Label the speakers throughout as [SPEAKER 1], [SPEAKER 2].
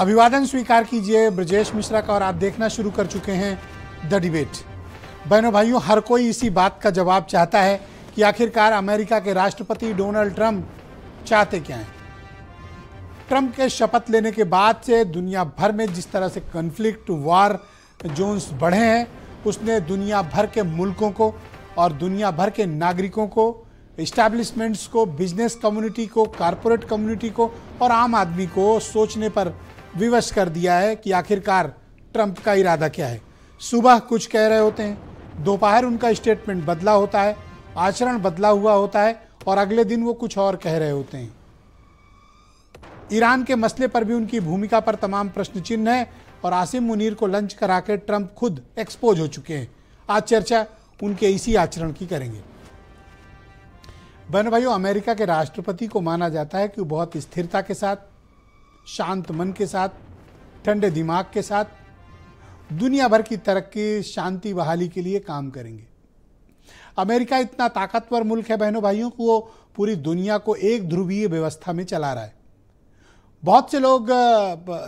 [SPEAKER 1] अभिवादन स्वीकार कीजिए ब्रजेश मिश्रा का और आप देखना शुरू कर चुके हैं द डिबेट। बहनों भाइयों, हर कोई इसी बात का जवाब चाहता है कि आखिरकार अमेरिका के राष्ट्रपति डोनाल्ड ट्रंप चाहते क्या हैं। ट्रंप के शपथ लेने के बाद से दुनिया भर में जिस तरह से कॉन्फ्लिक्ट वार जोन्स बढ़े हैं, उसने दुनिया भर के मुल्कों को और दुनिया भर के नागरिकों को, इस्टेब्लिशमेंट्स को, बिजनेस कम्युनिटी को, कारपोरेट कम्युनिटी को और आम आदमी को सोचने पर विवश कर दिया है कि आखिरकार ट्रंप का इरादा क्या है। सुबह कुछ कह रहे होते हैं, दोपहर उनका स्टेटमेंट बदला होता है, आचरण बदला हुआ होता है और अगले दिन वो कुछ और कह रहे होते हैं। ईरान के मसले पर भी उनकी भूमिका पर तमाम प्रश्न चिन्ह है और आसिम मुनीर को लंच करा के ट्रंप खुद एक्सपोज हो चुके हैं। आज चर्चा उनके इसी आचरण की करेंगे। बहनों भाइयों, अमेरिका के राष्ट्रपति को माना जाता है कि वो बहुत स्थिरता के साथ, शांत मन के साथ, ठंडे दिमाग के साथ दुनिया भर की तरक्की, शांति, बहाली के लिए काम करेंगे। अमेरिका इतना ताकतवर मुल्क है बहनों भाइयों कि वो पूरी दुनिया को एक ध्रुवीय व्यवस्था में चला रहा है। बहुत से लोग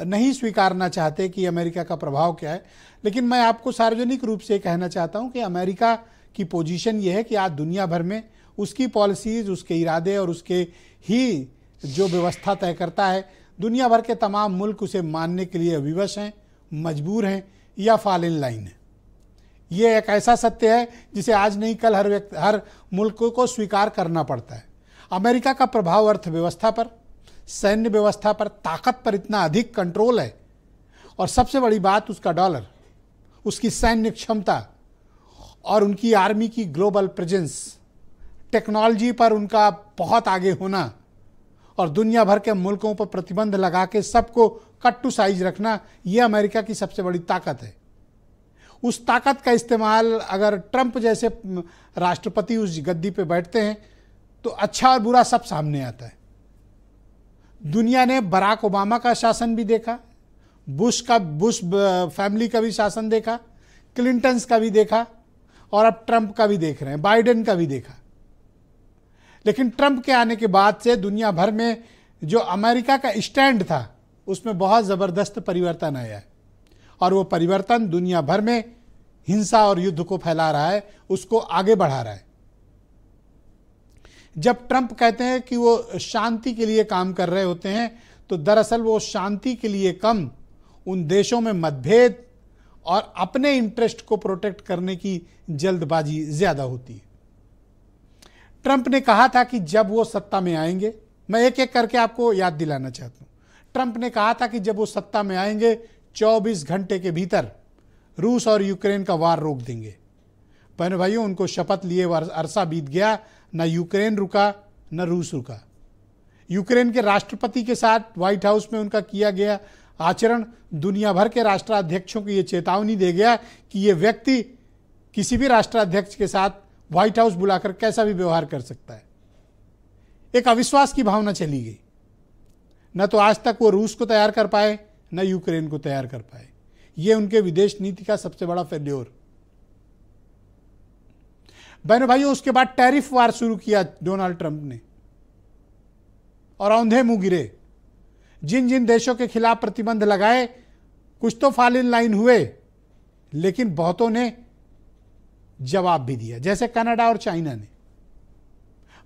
[SPEAKER 1] नहीं स्वीकारना चाहते कि अमेरिका का प्रभाव क्या है, लेकिन मैं आपको सार्वजनिक रूप से कहना चाहता हूं कि अमेरिका की पोजीशन ये है कि आज दुनिया भर में उसकी पॉलिसीज, उसके इरादे और उसके ही जो व्यवस्था तय करता है, दुनिया भर के तमाम मुल्क उसे मानने के लिए विवश हैं, मजबूर हैं या फॉल इन लाइन है। ये एक ऐसा सत्य है जिसे आज नहीं कल हर मुल्क को स्वीकार करना पड़ता है। अमेरिका का प्रभाव अर्थव्यवस्था पर, सैन्य व्यवस्था पर, ताकत पर इतना अधिक कंट्रोल है और सबसे बड़ी बात उसका डॉलर, उसकी सैन्य क्षमता और उनकी आर्मी की ग्लोबल प्रेजेंस, टेक्नोलॉजी पर उनका बहुत आगे होना और दुनिया भर के मुल्कों पर प्रतिबंध लगा के सबको कट टू साइज रखना, यह अमेरिका की सबसे बड़ी ताकत है। उस ताकत का इस्तेमाल अगर ट्रंप जैसे राष्ट्रपति उस गद्दी पे बैठते हैं तो अच्छा और बुरा सब सामने आता है। दुनिया ने बराक ओबामा का शासन भी देखा, बुश फैमिली का भी शासन देखा, क्लिंटन्स का भी देखा और अब ट्रंप का भी देख रहे हैं, बाइडेन का भी देखा। लेकिन ट्रंप के आने के बाद से दुनिया भर में जो अमेरिका का स्टैंड था उसमें बहुत ज़बरदस्त परिवर्तन आया है और वो परिवर्तन दुनिया भर में हिंसा और युद्ध को फैला रहा है, उसको आगे बढ़ा रहा है। जब ट्रंप कहते हैं कि वो शांति के लिए काम कर रहे होते हैं तो दरअसल वो शांति के लिए कम, उन देशों में मतभेद और अपने इंटरेस्ट को प्रोटेक्ट करने की जल्दबाजी ज़्यादा होती है। ट्रंप ने कहा था कि जब वो सत्ता में आएंगे, मैं एक एक करके आपको याद दिलाना चाहता हूं। ट्रंप ने कहा था कि जब वो सत्ता में आएंगे 24 घंटे के भीतर रूस और यूक्रेन का वार रोक देंगे। बहनों भाइयों, उनको शपथ लिए अरसा बीत गया, न यूक्रेन रुका न रूस रुका। यूक्रेन के राष्ट्रपति के साथ व्हाइट हाउस में उनका किया गया आचरण दुनिया भर के राष्ट्राध्यक्षों को ये चेतावनी दे गया कि ये व्यक्ति किसी भी राष्ट्राध्यक्ष के साथ व्हाइट हाउस बुलाकर कैसा भी व्यवहार कर सकता है। एक अविश्वास की भावना चली गई। न तो आज तक वो रूस को तैयार कर पाए, न यूक्रेन को तैयार कर पाए। ये उनके विदेश नीति का सबसे बड़ा फेल्योर। बहनों भाइयों, उसके बाद टैरिफ वार शुरू किया डोनाल्ड ट्रंप ने और औंधे मुंह गिरे। जिन जिन देशों के खिलाफ प्रतिबंध लगाए, कुछ तो फॉल इन लाइन हुए, लेकिन बहुतों ने जवाब भी दिया, जैसे कनाडा और चाइना ने।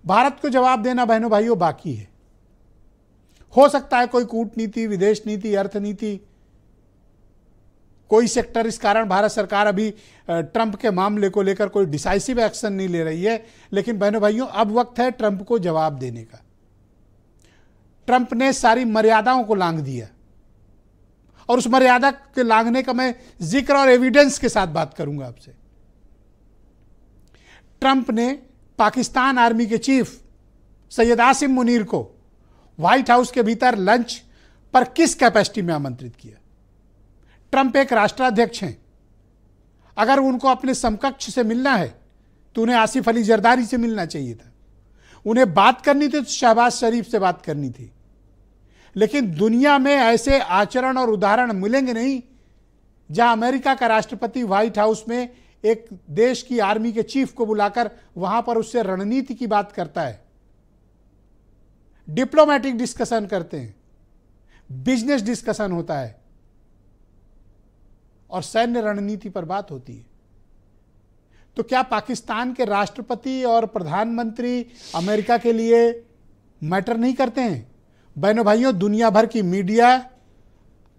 [SPEAKER 1] भारत को जवाब देना बहनों भाइयों बाकी है। हो सकता है कोई कूटनीति, विदेश नीति, अर्थनीति, कोई सेक्टर, इस कारण भारत सरकार अभी ट्रंप के मामले को लेकर कोई डिसाइसिव एक्शन नहीं ले रही है। लेकिन बहनों भाइयों, अब वक्त है ट्रंप को जवाब देने का। ट्रंप ने सारी मर्यादाओं को लांघ दिया और उस मर्यादा के लांघने का मैं जिक्र और एविडेंस के साथ बात करूंगा आपसे। ट्रंप ने पाकिस्तान आर्मी के चीफ सैयद आसिम मुनीर को व्हाइट हाउस के भीतर लंच पर किस कैपेसिटी में आमंत्रित किया? ट्रंप एक राष्ट्राध्यक्ष हैं। अगर उनको अपने समकक्ष से मिलना है तो उन्हें आसिफ अली जरदारी से मिलना चाहिए था। उन्हें बात करनी थी तो शहबाज शरीफ से बात करनी थी। लेकिन दुनिया में ऐसे आचरण और उदाहरण मिलेंगे नहीं जहां अमेरिका का राष्ट्रपति व्हाइट हाउस में एक देश की आर्मी के चीफ को बुलाकर वहां पर उससे रणनीति की बात करता है, डिप्लोमेटिक डिस्कशन करते हैं। बिजनेस डिस्कशन होता है और सैन्य रणनीति पर बात होती है। तो क्या पाकिस्तान के राष्ट्रपति और प्रधानमंत्री अमेरिका के लिए मैटर नहीं करते हैं? बहनों भाइयों, दुनिया भर की मीडिया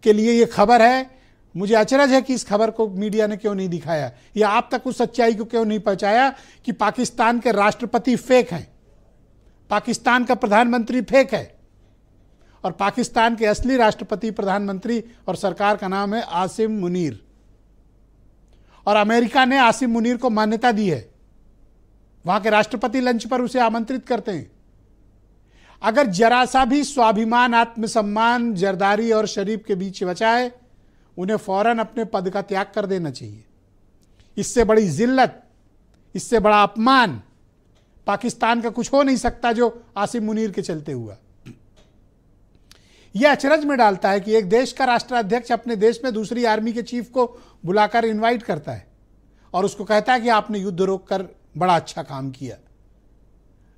[SPEAKER 1] के लिए यह खबर है। मुझे अचरज है कि इस खबर को मीडिया ने क्यों नहीं दिखाया या आप तक उस सच्चाई को क्यों नहीं पहुंचाया कि पाकिस्तान के राष्ट्रपति फेक हैं, पाकिस्तान का प्रधानमंत्री फेक है और पाकिस्तान के असली राष्ट्रपति, प्रधानमंत्री और सरकार का नाम है आसिम मुनीर। और अमेरिका ने आसिम मुनीर को मान्यता दी है, वहां के राष्ट्रपति लंच पर उसे आमंत्रित करते हैं। अगर जरा सा भी स्वाभिमान, आत्मसम्मान जरदारी और शरीफ के बीच बचा है, उन्हें फौरन अपने पद का त्याग कर देना चाहिए। इससे बड़ी जिल्लत, इससे बड़ा अपमान पाकिस्तान का कुछ हो नहीं सकता जो आसिम मुनीर के चलते हुआ। यह अचरज में डालता है कि एक देश का राष्ट्राध्यक्ष अपने देश में दूसरी आर्मी के चीफ को बुलाकर इनवाइट करता है और उसको कहता है कि आपने युद्ध रोककर बड़ा अच्छा काम किया।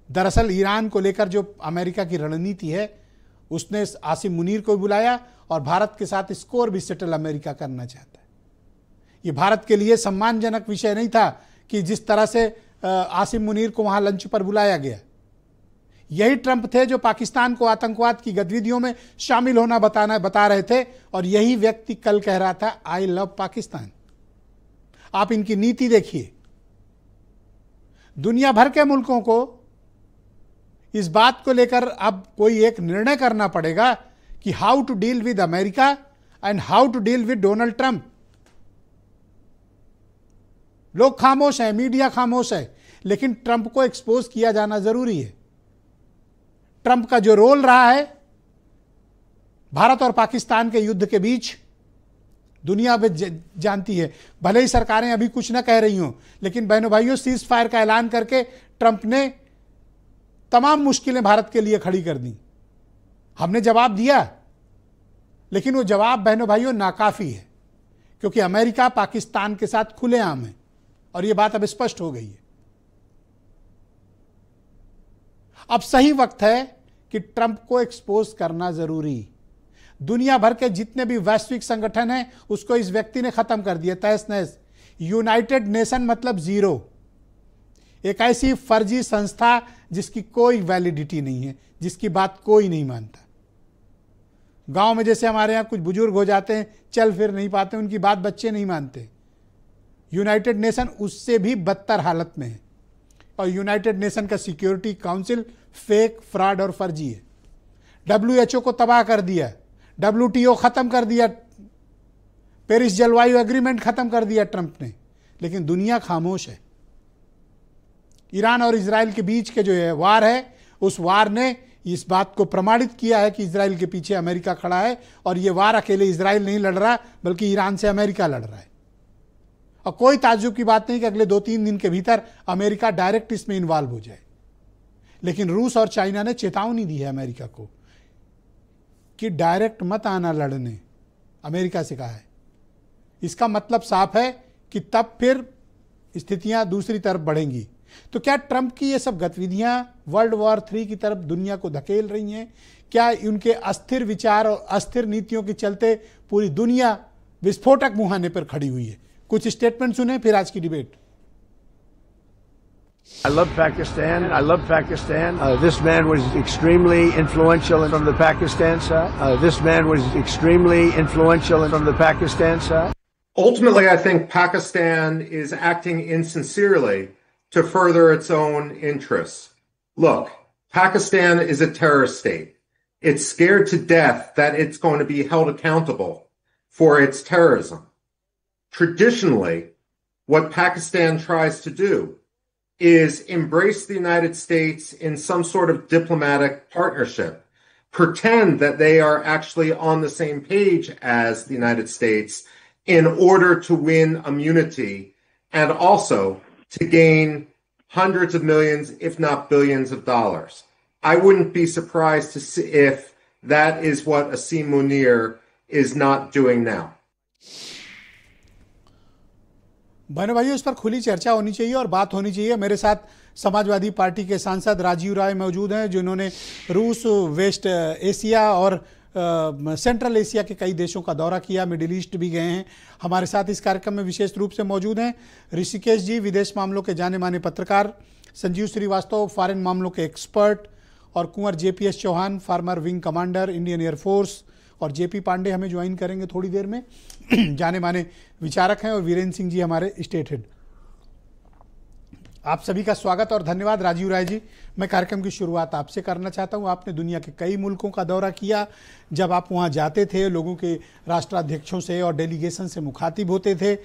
[SPEAKER 1] दरअसल ईरान को लेकर जो अमेरिका की रणनीति है, उसने आसिम मुनीर को बुलाया और भारत के साथ स्कोर भी सेटल अमेरिका करना चाहता है। यह भारत के लिए सम्मानजनक विषय नहीं था कि जिस तरह से आसिम मुनीर को वहां लंच पर बुलाया गया। यही ट्रंप थे जो पाकिस्तान को आतंकवाद की गतिविधियों में शामिल होना बता रहे थे और यही व्यक्ति कल कह रहा था आई लव पाकिस्तान। आप इनकी नीति देखिए। दुनिया भर के मुल्कों को इस बात को लेकर अब कोई एक निर्णय करना पड़ेगा कि how to deal with America and how to deal with Donald Trump. लोग खामोश हैं, मीडिया खामोश है, लेकिन ट्रंप को एक्सपोज किया जाना जरूरी है। ट्रंप का जो रोल रहा है भारत और पाकिस्तान के युद्ध के बीच, दुनिया में जानती है। भले ही सरकारें अभी कुछ ना कह रही हों, लेकिन बहनों भाइयों, सीज फायर का ऐलान करके ट्रंप ने तमाम मुश्किलें भारत के लिए खड़ी कर दी। हमने जवाब दिया, लेकिन वो जवाब बहनों भाइयों नाकाफी है, क्योंकि अमेरिका पाकिस्तान के साथ खुलेआम है और यह बात अब स्पष्ट हो गई है। अब सही वक्त है कि ट्रंप को एक्सपोज करना जरूरी। दुनिया भर के जितने भी वैश्विक संगठन हैं, उसको इस व्यक्ति ने खत्म कर दिया तहस नहस। यूनाइटेड नेशन मतलब जीरो, एक ऐसी फर्जी संस्था जिसकी कोई वैलिडिटी नहीं है, जिसकी बात कोई नहीं मानता। गांव में जैसे हमारे यहां कुछ बुजुर्ग हो जाते हैं, चल फिर नहीं पाते, उनकी बात बच्चे नहीं मानते। यूनाइटेड नेशन उससे भी बदतर हालत में है और यूनाइटेड नेशन का सिक्योरिटी काउंसिल फेक, फ्रॉड और फर्जी है। WHO को तबाह कर दिया, WTO खत्म कर दिया, पेरिस जलवायु एग्रीमेंट खत्म कर दिया ट्रंप ने, लेकिन दुनिया खामोश है। ईरान और इजराइल के बीच के जो है वार है, उस वार ने इस बात को प्रमाणित किया है कि इजराइल के पीछे अमेरिका खड़ा है और यह वार अकेले इजराइल नहीं लड़ रहा, बल्कि ईरान से अमेरिका लड़ रहा है। और कोई ताज्जुब की बात नहीं कि अगले 2-3 दिन के भीतर अमेरिका डायरेक्ट इसमें इन्वॉल्व हो जाए। लेकिन रूस और चाइना ने चेतावनी दी है अमेरिका को कि डायरेक्ट मत आना लड़ने, अमेरिका से कहा है। इसका मतलब साफ है कि तब फिर स्थितियां दूसरी तरफ बढ़ेंगी। तो क्या ट्रंप की ये सब गतिविधियां वर्ल्ड वॉर 3 की तरफ दुनिया को धकेल रही हैं? क्या उनके अस्थिर विचार और अस्थिर नीतियों के चलते पूरी दुनिया विस्फोटक मुहाने पर खड़ी हुई है? कुछ स्टेटमेंट सुने, फिर आज की debate.
[SPEAKER 2] I love Pakistan. I love Pakistan. This man was extremely influential from the Pakistan side. This man was extremely influential from the Pakistan side.
[SPEAKER 3] Ultimately, I think Pakistan is acting insincerely to further its own interests. Look, Pakistan is a terrorist state. It's scared to death that it's going to be held accountable for its terrorism. Traditionally, what Pakistan tries to do is embrace the United States in some sort of diplomatic partnership, pretend that they are actually on the same page as the United States in order to win immunity and also to gain hundreds of millions, if not billions of dollars. I wouldn't be surprised to see if that is what Asim Munir is not doing now.
[SPEAKER 1] बहनों भाइयों, इस पर खुली चर्चा होनी चाहिए और बात होनी चाहिए। मेरे साथ समाजवादी पार्टी के सांसद राजीव राय मौजूद हैं, जिन्होंने रूस, वेस्ट एशिया और सेंट्रल एशिया के कई देशों का दौरा किया, मिडिल ईस्ट भी गए हैं। हमारे साथ इस कार्यक्रम में विशेष रूप से मौजूद हैं ऋषिकेश जी, विदेश मामलों के जाने माने पत्रकार, संजीव श्रीवास्तव, फॉरेन मामलों के एक्सपर्ट, और Kunwar JPS Chauhan, former wing commander Indian air force, और JP पांडे हमें ज्वाइन करेंगे थोड़ी देर में, जाने माने विचारक हैं, और वीरेंद्र सिंह जी हमारे स्टेट हेड। आप सभी का स्वागत और धन्यवाद। राजीव राय जी, मैं कार्यक्रम की शुरुआत आपसे करना चाहता हूं। आपने दुनिया के कई मुल्कों का दौरा किया। जब आप वहां जाते थे, लोगों के राष्ट्राध्यक्षों से और डेलीगेशन से मुखातिब होते थे,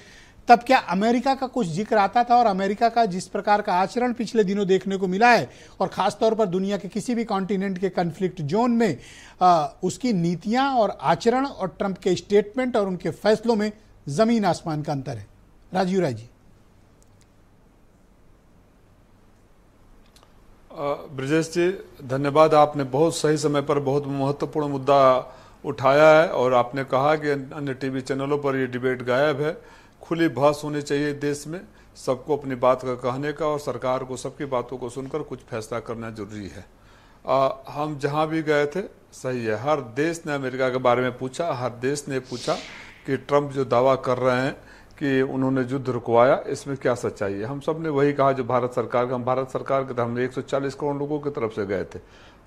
[SPEAKER 1] तब क्या अमेरिका का कुछ जिक्र आता था? और अमेरिका का जिस प्रकार का आचरण पिछले दिनों देखने को मिला है, और खासतौर पर दुनिया के किसी भी कॉन्टिनेंट के कन्फ्लिक्ट जोन में उसकी नीतियां और आचरण और ट्रंप के स्टेटमेंट और उनके फैसलों में जमीन आसमान का अंतर है। राजीव राय जी।
[SPEAKER 4] ब्रजेश जी, धन्यवाद। आपने बहुत सही समय पर बहुत महत्वपूर्ण मुद्दा उठाया है, और आपने कहा कि अन्य टीवी चैनलों पर ये डिबेट गायब है। खुली बहस होनी चाहिए देश में, सबको अपनी बात का कहने का, और सरकार को सबकी बातों को सुनकर कुछ फैसला करना जरूरी है। हम जहां भी गए थे, सही है, हर देश ने अमेरिका के बारे में पूछा, हर देश ने पूछा कि ट्रंप जो दावा कर रहे हैं कि उन्होंने युद्ध रुकवाया, इसमें क्या सच्चाई है। हम सब ने वही कहा जो भारत सरकार का, हम भारत सरकार के हम 140 करोड़ लोगों की तरफ से गए थे,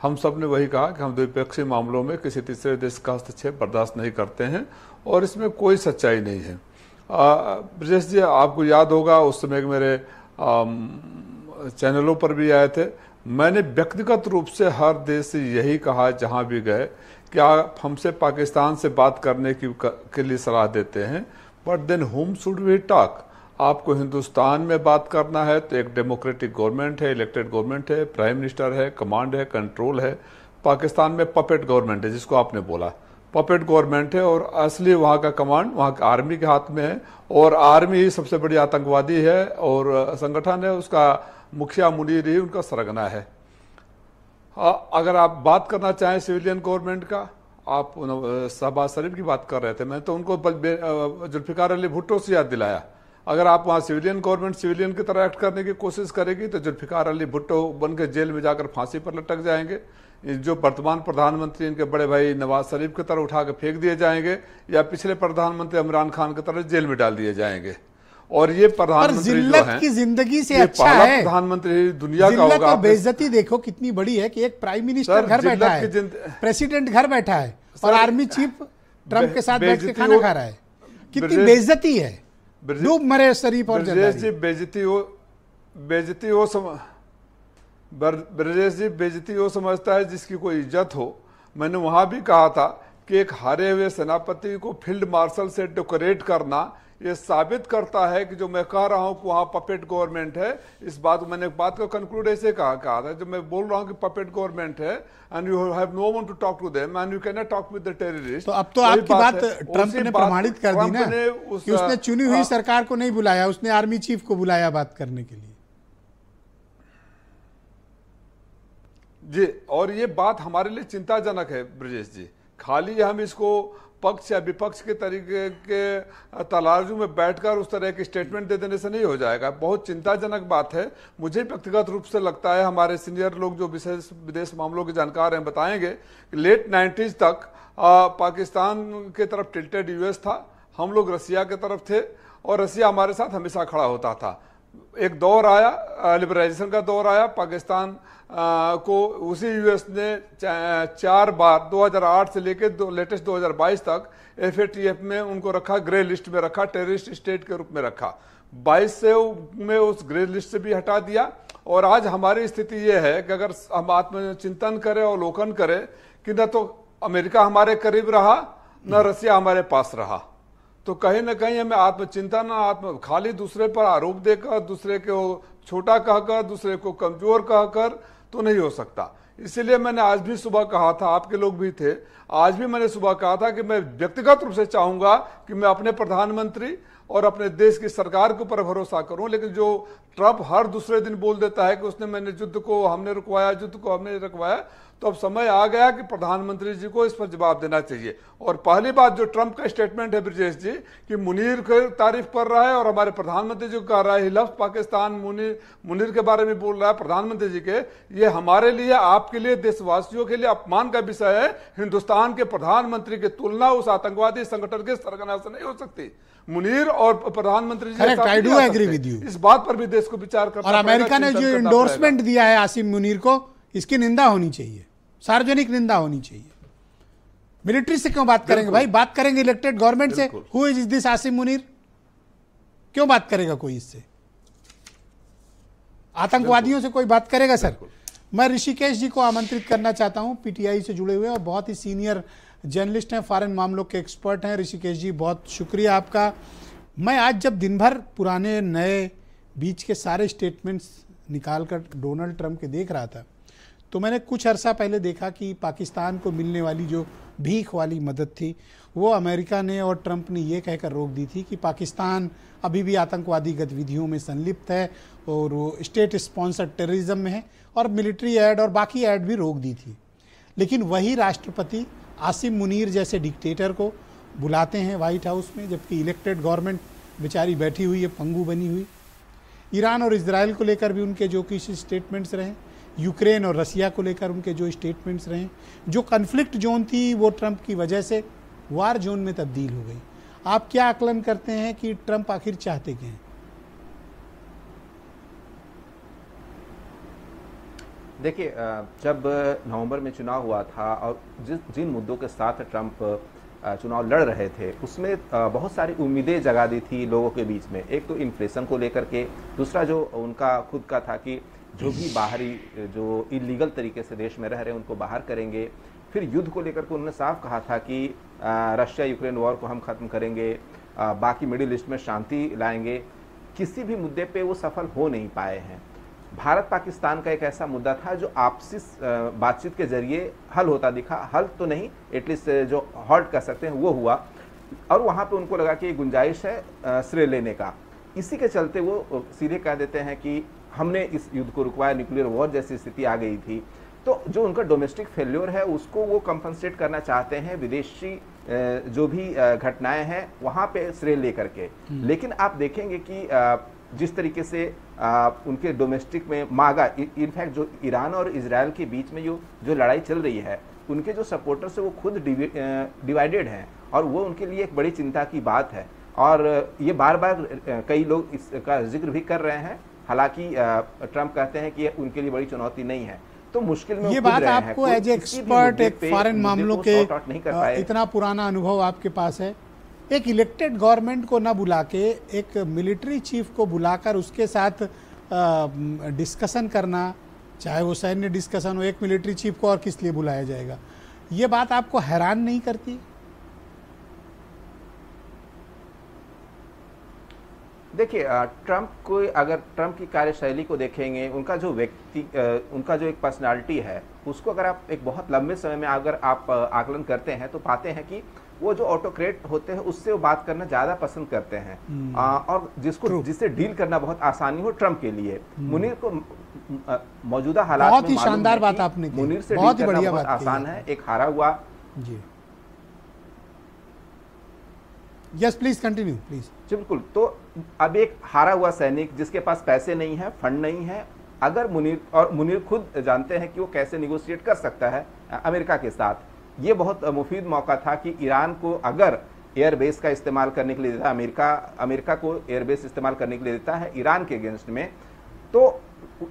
[SPEAKER 4] हम सब ने वही कहा कि हम द्विपक्षीय मामलों में किसी तीसरे देश का हस्तक्षेप बर्दाश्त नहीं करते हैं, और इसमें कोई सच्चाई नहीं है। ब्रजेश जी, आपको याद होगा उस समय मेरे चैनलों पर भी आए थे, मैंने व्यक्तिगत रूप से हर देश से यही कहा जहां भी गए कि आप हमसे पाकिस्तान से बात करने के लिए सलाह देते हैं, but then whom should we talk. आपको हिंदुस्तान में बात करना है तो एक डेमोक्रेटिक गवर्नमेंट है, इलेक्टेड गवर्नमेंट है, प्राइम मिनिस्टर है, कमांड है, कंट्रोल है। पाकिस्तान में पपेट गवर्नमेंट है, जिसको आपने बोला पपेट गवर्नमेंट है, और असली वहाँ का कमांड वहाँ की आर्मी के हाथ में है, और आर्मी ही सबसे बड़ी आतंकवादी है, और संगठन है उसका मुखिया मुनीर ही उनका सरगना है। अगर आप बात करना चाहें सिविलियन गवर्नमेंट का, आप शहबाज शरीफ की बात कर रहे थे, मैं तो उनको जुल्फिकार अली भुट्टो से याद दिलाया। अगर आप वहाँ सिविलियन गवर्नमेंट सिविलियन की तरह एक्ट करने की कोशिश करेगी तो जुल्फिकार अली भुट्टो बन के जेल में जाकर फांसी पर लटक जाएंगे। जो वर्तमान प्रधानमंत्री इनके बड़े भाई नवाज शरीफ की तरह उठा के फेंक दिए जाएंगे, या पिछले प्रधानमंत्री इमरान खान की तरह जेल में डाल दिए जाएंगे। और ये प्रधानमंत्री जो है,
[SPEAKER 1] की जिंदगी से अच्छा है,
[SPEAKER 4] प्रधानमंत्री दुनिया का होगा।
[SPEAKER 1] बेइज्जती देखो कितनी बड़ी है कि एक प्राइम मिनिस्टर घर बैठा है, प्रेसिडेंट घर बैठा है, और आर्मी चीफ ट्रंप के साथ बैठ के खाना खा रहा है। कितनी बेइज्जती है, डूब मरे शरीफ और
[SPEAKER 4] जरदारी। ब्रजेश जी, बेइज्जती वो समझता है जिसकी कोई इज्जत हो। मैंने वहां भी कहा था कि एक हारे हुए सेनापति को फील्ड मार्शल से डेकोरेट करना ये साबित करता है कि जो मैं कह रहा हूं कि वहां पपेट गवर्नमेंट है। इस बात मैंने एक बात को कंक्लूड ऐसे कहा था, जो मैं बोल रहा हूं कि पपेट गवर्नमेंट है and you have no one to talk to them and you can not talk with the terrorist.
[SPEAKER 1] तो अब तो आपकी बात ट्रंप ने प्रमाणित कर दी ना कि उसने चुनी हुई सरकार को नहीं बुलाया, उसने आर्मी चीफ को बुलाया बात करने के लिए।
[SPEAKER 4] जी, और ये बात हमारे लिए चिंताजनक है ब्रजेश जी। खाली हम इसको पक्ष या विपक्ष के तरीके के तराजू में बैठकर उस तरह के स्टेटमेंट दे देने से नहीं हो जाएगा। बहुत चिंताजनक बात है। मुझे व्यक्तिगत रूप से लगता है, हमारे सीनियर लोग जो विशेष विदेश मामलों के जानकार हैं बताएंगे, लेट 90s तक पाकिस्तान के तरफ टिल्टेड यूएस था, हम लोग रसिया के तरफ थे, और रसिया हमारे साथ हमेशा खड़ा होता था। एक दौर आया, लिबरलाइजेशन का दौर आया, पाकिस्तान को उसी यूएस ने 4 बार 2008 से लेकर लेटेस्ट 2022 तक FATF में उनको रखा, ग्रे लिस्ट में रखा, टेररिस्ट स्टेट के रूप में रखा। 22 से में उस ग्रे लिस्ट से भी हटा दिया। और आज हमारी स्थिति ये है कि अगर हम आत्मचिंतन करें, अवलोकन करें कि न तो अमेरिका हमारे करीब रहा, न रसिया हमारे पास रहा, तो कहीं ना कहीं हमें आत्मचिंतन, खाली दूसरे पर आरोप देकर, दूसरे को छोटा कहकर, दूसरे को कमजोर कहकर तो नहीं हो सकता। इसीलिए मैंने आज भी सुबह कहा था, आपके लोग भी थे, आज भी मैंने सुबह कहा था कि मैं व्यक्तिगत रूप से चाहूंगा कि मैं अपने प्रधानमंत्री और अपने देश की सरकार के ऊपर भरोसा करूं। लेकिन जो ट्रंप हर दूसरे दिन बोल देता है कि उसने मैंने युद्ध को हमने रुकवाया, तो अब समय आ गया कि प्रधानमंत्री जी को इस पर जवाब देना चाहिए। और पहली बात जो ट्रंप का स्टेटमेंट है ब्रजेश जी कि मुनीर की तारीफ कर रहा है और हमारे प्रधानमंत्री जी को कह रहा है, ही लव्स पाकिस्तान, मुनीर के बारे में बोल रहा है प्रधानमंत्री जी के, ये हमारे लिए, आपके लिए, देशवासियों के लिए अपमान का विषय है। हिंदुस्तान के प्रधानमंत्री की तुलना उस आतंकवादी संगठन के सरगना से नहीं हो सकती। मुनीर और प्रधानमंत्री जी इस बात पर भी देश को विचार करना।
[SPEAKER 1] और अमेरिका ने जो इंडोर्समेंट दिया है आसिम मुनीर को, इसकी निंदा होनी चाहिए, सार्वजनिक निंदा होनी चाहिए। मिलिट्री से क्यों बात करेंगे भाई? बात करेंगे इलेक्टेड गवर्नमेंट से। Who is this Asim Munir? क्यों बात करेगा कोई इससे? आतंकवादियों से कोई बात करेगा? सर, मैं ऋषिकेश जी को आमंत्रित करना चाहता हूं, पीटीआई से जुड़े हुए और बहुत ही सीनियर जर्नलिस्ट हैं, फॉरेन मामलों के एक्सपर्ट हैं। ऋषिकेश जी, बहुत शुक्रिया आपका। मैं आज जब दिन भर पुराने नए बीच के सारे स्टेटमेंट्स निकालकर डोनाल्ड ट्रंप के देख रहा था, तो मैंने कुछ अरसा पहले देखा कि पाकिस्तान को मिलने वाली जो भीख वाली मदद थी, वो अमेरिका ने और ट्रंप ने ये कहकर रोक दी थी कि पाकिस्तान अभी भी आतंकवादी गतिविधियों में संलिप्त है और वो स्टेट स्पॉन्सर्ड टेररिज्म में है, और मिलिट्री एड और बाकी एड भी रोक दी थी। लेकिन वही राष्ट्रपति आसिम मुनीर जैसे डिक्टेटर को बुलाते हैं व्हाइट हाउस में, जबकि इलेक्टेड गवर्नमेंट बेचारी बैठी हुई है, पंगु बनी हुई। ईरान और इजराइल को लेकर भी उनके जो किसी स्टेटमेंट्स रहे, यूक्रेन और रसिया को लेकर उनके जो स्टेटमेंट्स रहे, जो कन्फ्लिक्ट जोन थी वो ट्रंप की वजह से वार जोन में तब्दील हो गई। आप क्या आकलन करते हैं कि ट्रंप आखिर चाहते क्या हैं?
[SPEAKER 5] देखिए, जब नवंबर में चुनाव हुआ था और जिन मुद्दों के साथ ट्रंप चुनाव लड़ रहे थे, उसमें बहुत सारी उम्मीदें जगा दी थी लोगों के बीच में। एक तो इन्फ्लेशन को लेकर के, दूसरा जो उनका खुद का था कि जो भी बाहरी जो इलीगल तरीके से देश में रह रहे हैं उनको बाहर करेंगे। फिर युद्ध को लेकर के उन्होंने साफ कहा था कि रशिया यूक्रेन वॉर को हम खत्म करेंगे, बाकी मिडिल ईस्ट में शांति लाएंगे। किसी भी मुद्दे पे वो सफल हो नहीं पाए हैं। भारत पाकिस्तान का एक ऐसा मुद्दा था जो आपसी बातचीत के जरिए हल होता दिखा, हल तो नहीं, एटलीस्ट जो हॉल्ट कर सकते हैं वो हुआ, और वहाँ पे उनको लगा कि गुंजाइश है श्रेय लेने का। इसी के चलते वो सीधे कह देते हैं कि हमने इस युद्ध को रुकवाया, न्यूक्लियर वॉर जैसी स्थिति आ गई थी। तो जो उनका डोमेस्टिक फेल्योर है उसको वो कंपनसेट करना चाहते हैं विदेशी जो भी घटनाएं हैं वहाँ पे श्रेय लेकर के। लेकिन आप देखेंगे कि जिस तरीके से उनके डोमेस्टिक में मागा, इनफैक्ट जो ईरान और इजराइल के बीच में जो लड़ाई चल रही है, उनके जो सपोर्टर्स है वो खुद डिवाइडेड हैं और वो उनके लिए एक बड़ी चिंता की बात है। और ये बार बार कई लोग इसका जिक्र भी कर रहे हैं, हालांकि ट्रंप कहते हैं कि ये उनके लिए बड़ी चुनौती नहीं है। तो मुश्किल में
[SPEAKER 1] ये बात आपको एज एक्सपर्ट, एक फॉरेन मामलों के इतना पुराना अनुभव आपके पास है, एक इलेक्टेड गवर्नमेंट को ना बुला के एक मिलिट्री चीफ को बुलाकर उसके साथ डिस्कशन करना, चाहे वो सैन्य डिस्कशन हो, एक मिलिट्री चीफ को और किस लिए बुलाया जाएगा, ये बात आपको हैरान नहीं करती?
[SPEAKER 5] देखिए, ट्रंप को अगर ट्रंप की कार्यशैली को देखेंगे, उनका जो उनका जो एक पर्सनालिटी है उसको अगर आप एक बहुत लंबे समय में अगर आप आकलन करते हैं तो पाते हैं कि वो जो ऑटोक्रेट होते हैं उससे वो बात करना ज्यादा पसंद करते हैं और जिससे डील करना बहुत आसानी हो ट्रंप के लिए। मुनीर को मौजूदा हालात
[SPEAKER 1] बहुत ही शानदार बात आपने की,
[SPEAKER 5] मुनीर से
[SPEAKER 1] बहुत ही
[SPEAKER 5] डील
[SPEAKER 1] बढ़िया
[SPEAKER 5] करना बहुत आसान है। एक हारा हुआ
[SPEAKER 1] जी, यस प्लीज कंटिन्यू प्लीज।
[SPEAKER 5] जी बिल्कुल। तो अब एक हारा हुआ सैनिक जिसके पास पैसे नहीं है, फंड नहीं है, अगर मुनीर खुद जानते हैं कि वो कैसे निगोशिएट कर सकता है अमेरिका के साथ, ये बहुत मुफीद मौका था कि ईरान को अगर एयरबेस का इस्तेमाल करने के लिए देता, अमेरिका को एयरबेस इस्तेमाल करने के लिए देता है ईरान के अगेंस्ट में, तो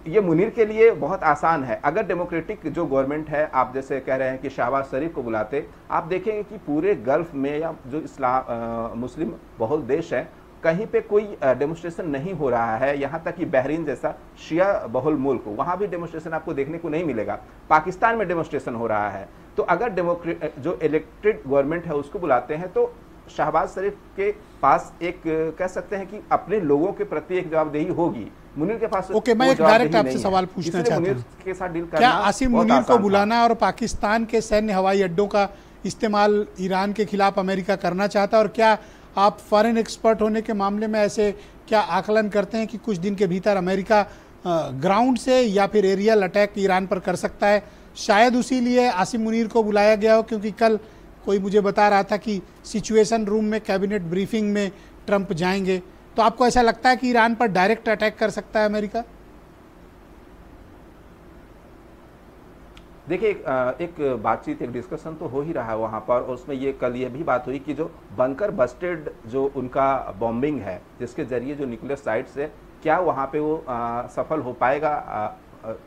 [SPEAKER 5] ये मुनीर के लिए बहुत आसान है। अगर डेमोक्रेटिक जो गवर्नमेंट है, आप जैसे कह रहे हैं कि शहबाज शरीफ को बुलाते, आप देखेंगे कि पूरे गल्फ में या जो मुस्लिम बहुल देश है कहीं पे कोई डेमोस्ट्रेशन नहीं हो रहा है। यहाँ तक कि बहरीन जैसा शिया बहुल मुल्क, वहाँ भी डेमोस्ट्रेशन आपको देखने को नहीं मिलेगा। पाकिस्तान में डेमोस्ट्रेशन हो रहा है। तो अगर जो इलेक्टेड गवर्नमेंट है उसको बुलाते हैं तो शहबाज शरीफ के पास एक कह सकते हैं कि अपने लोगों के प्रति एक जवाबदेही होगी। मुनीर के पास
[SPEAKER 1] मैं एक डायरेक्ट आपसे सवाल पूछना चाहता हूं, क्या आसिम मुनीर को बुलाना और पाकिस्तान के सैन्य हवाई अड्डों का इस्तेमाल ईरान के खिलाफ अमेरिका करना चाहता है, और क्या आप फॉरेन एक्सपर्ट होने के मामले में ऐसे क्या आकलन करते हैं कि कुछ दिन के भीतर अमेरिका ग्राउंड से या फिर एरियल अटैक ईरान पर कर सकता है? शायद उसी लिए आसिम मुनीर को बुलाया गया हो, क्योंकि कल कोई मुझे बता रहा था कि सिचुएशन रूम में कैबिनेट ब्रीफिंग में ट्रंप जाएंगे। तो आपको ऐसा लगता है कि ईरान पर डायरेक्ट अटैक कर सकता है अमेरिका?
[SPEAKER 5] देखिए, एक बातचीत, एक डिस्कशन तो हो ही रहा है वहाँ पर, और उसमें ये कल ये भी बात हुई कि जो बंकर बस्टेड जो उनका बॉम्बिंग है, जिसके जरिए जो न्यूक्लियर साइट्स है, क्या वहाँ पे वो सफल हो पाएगा?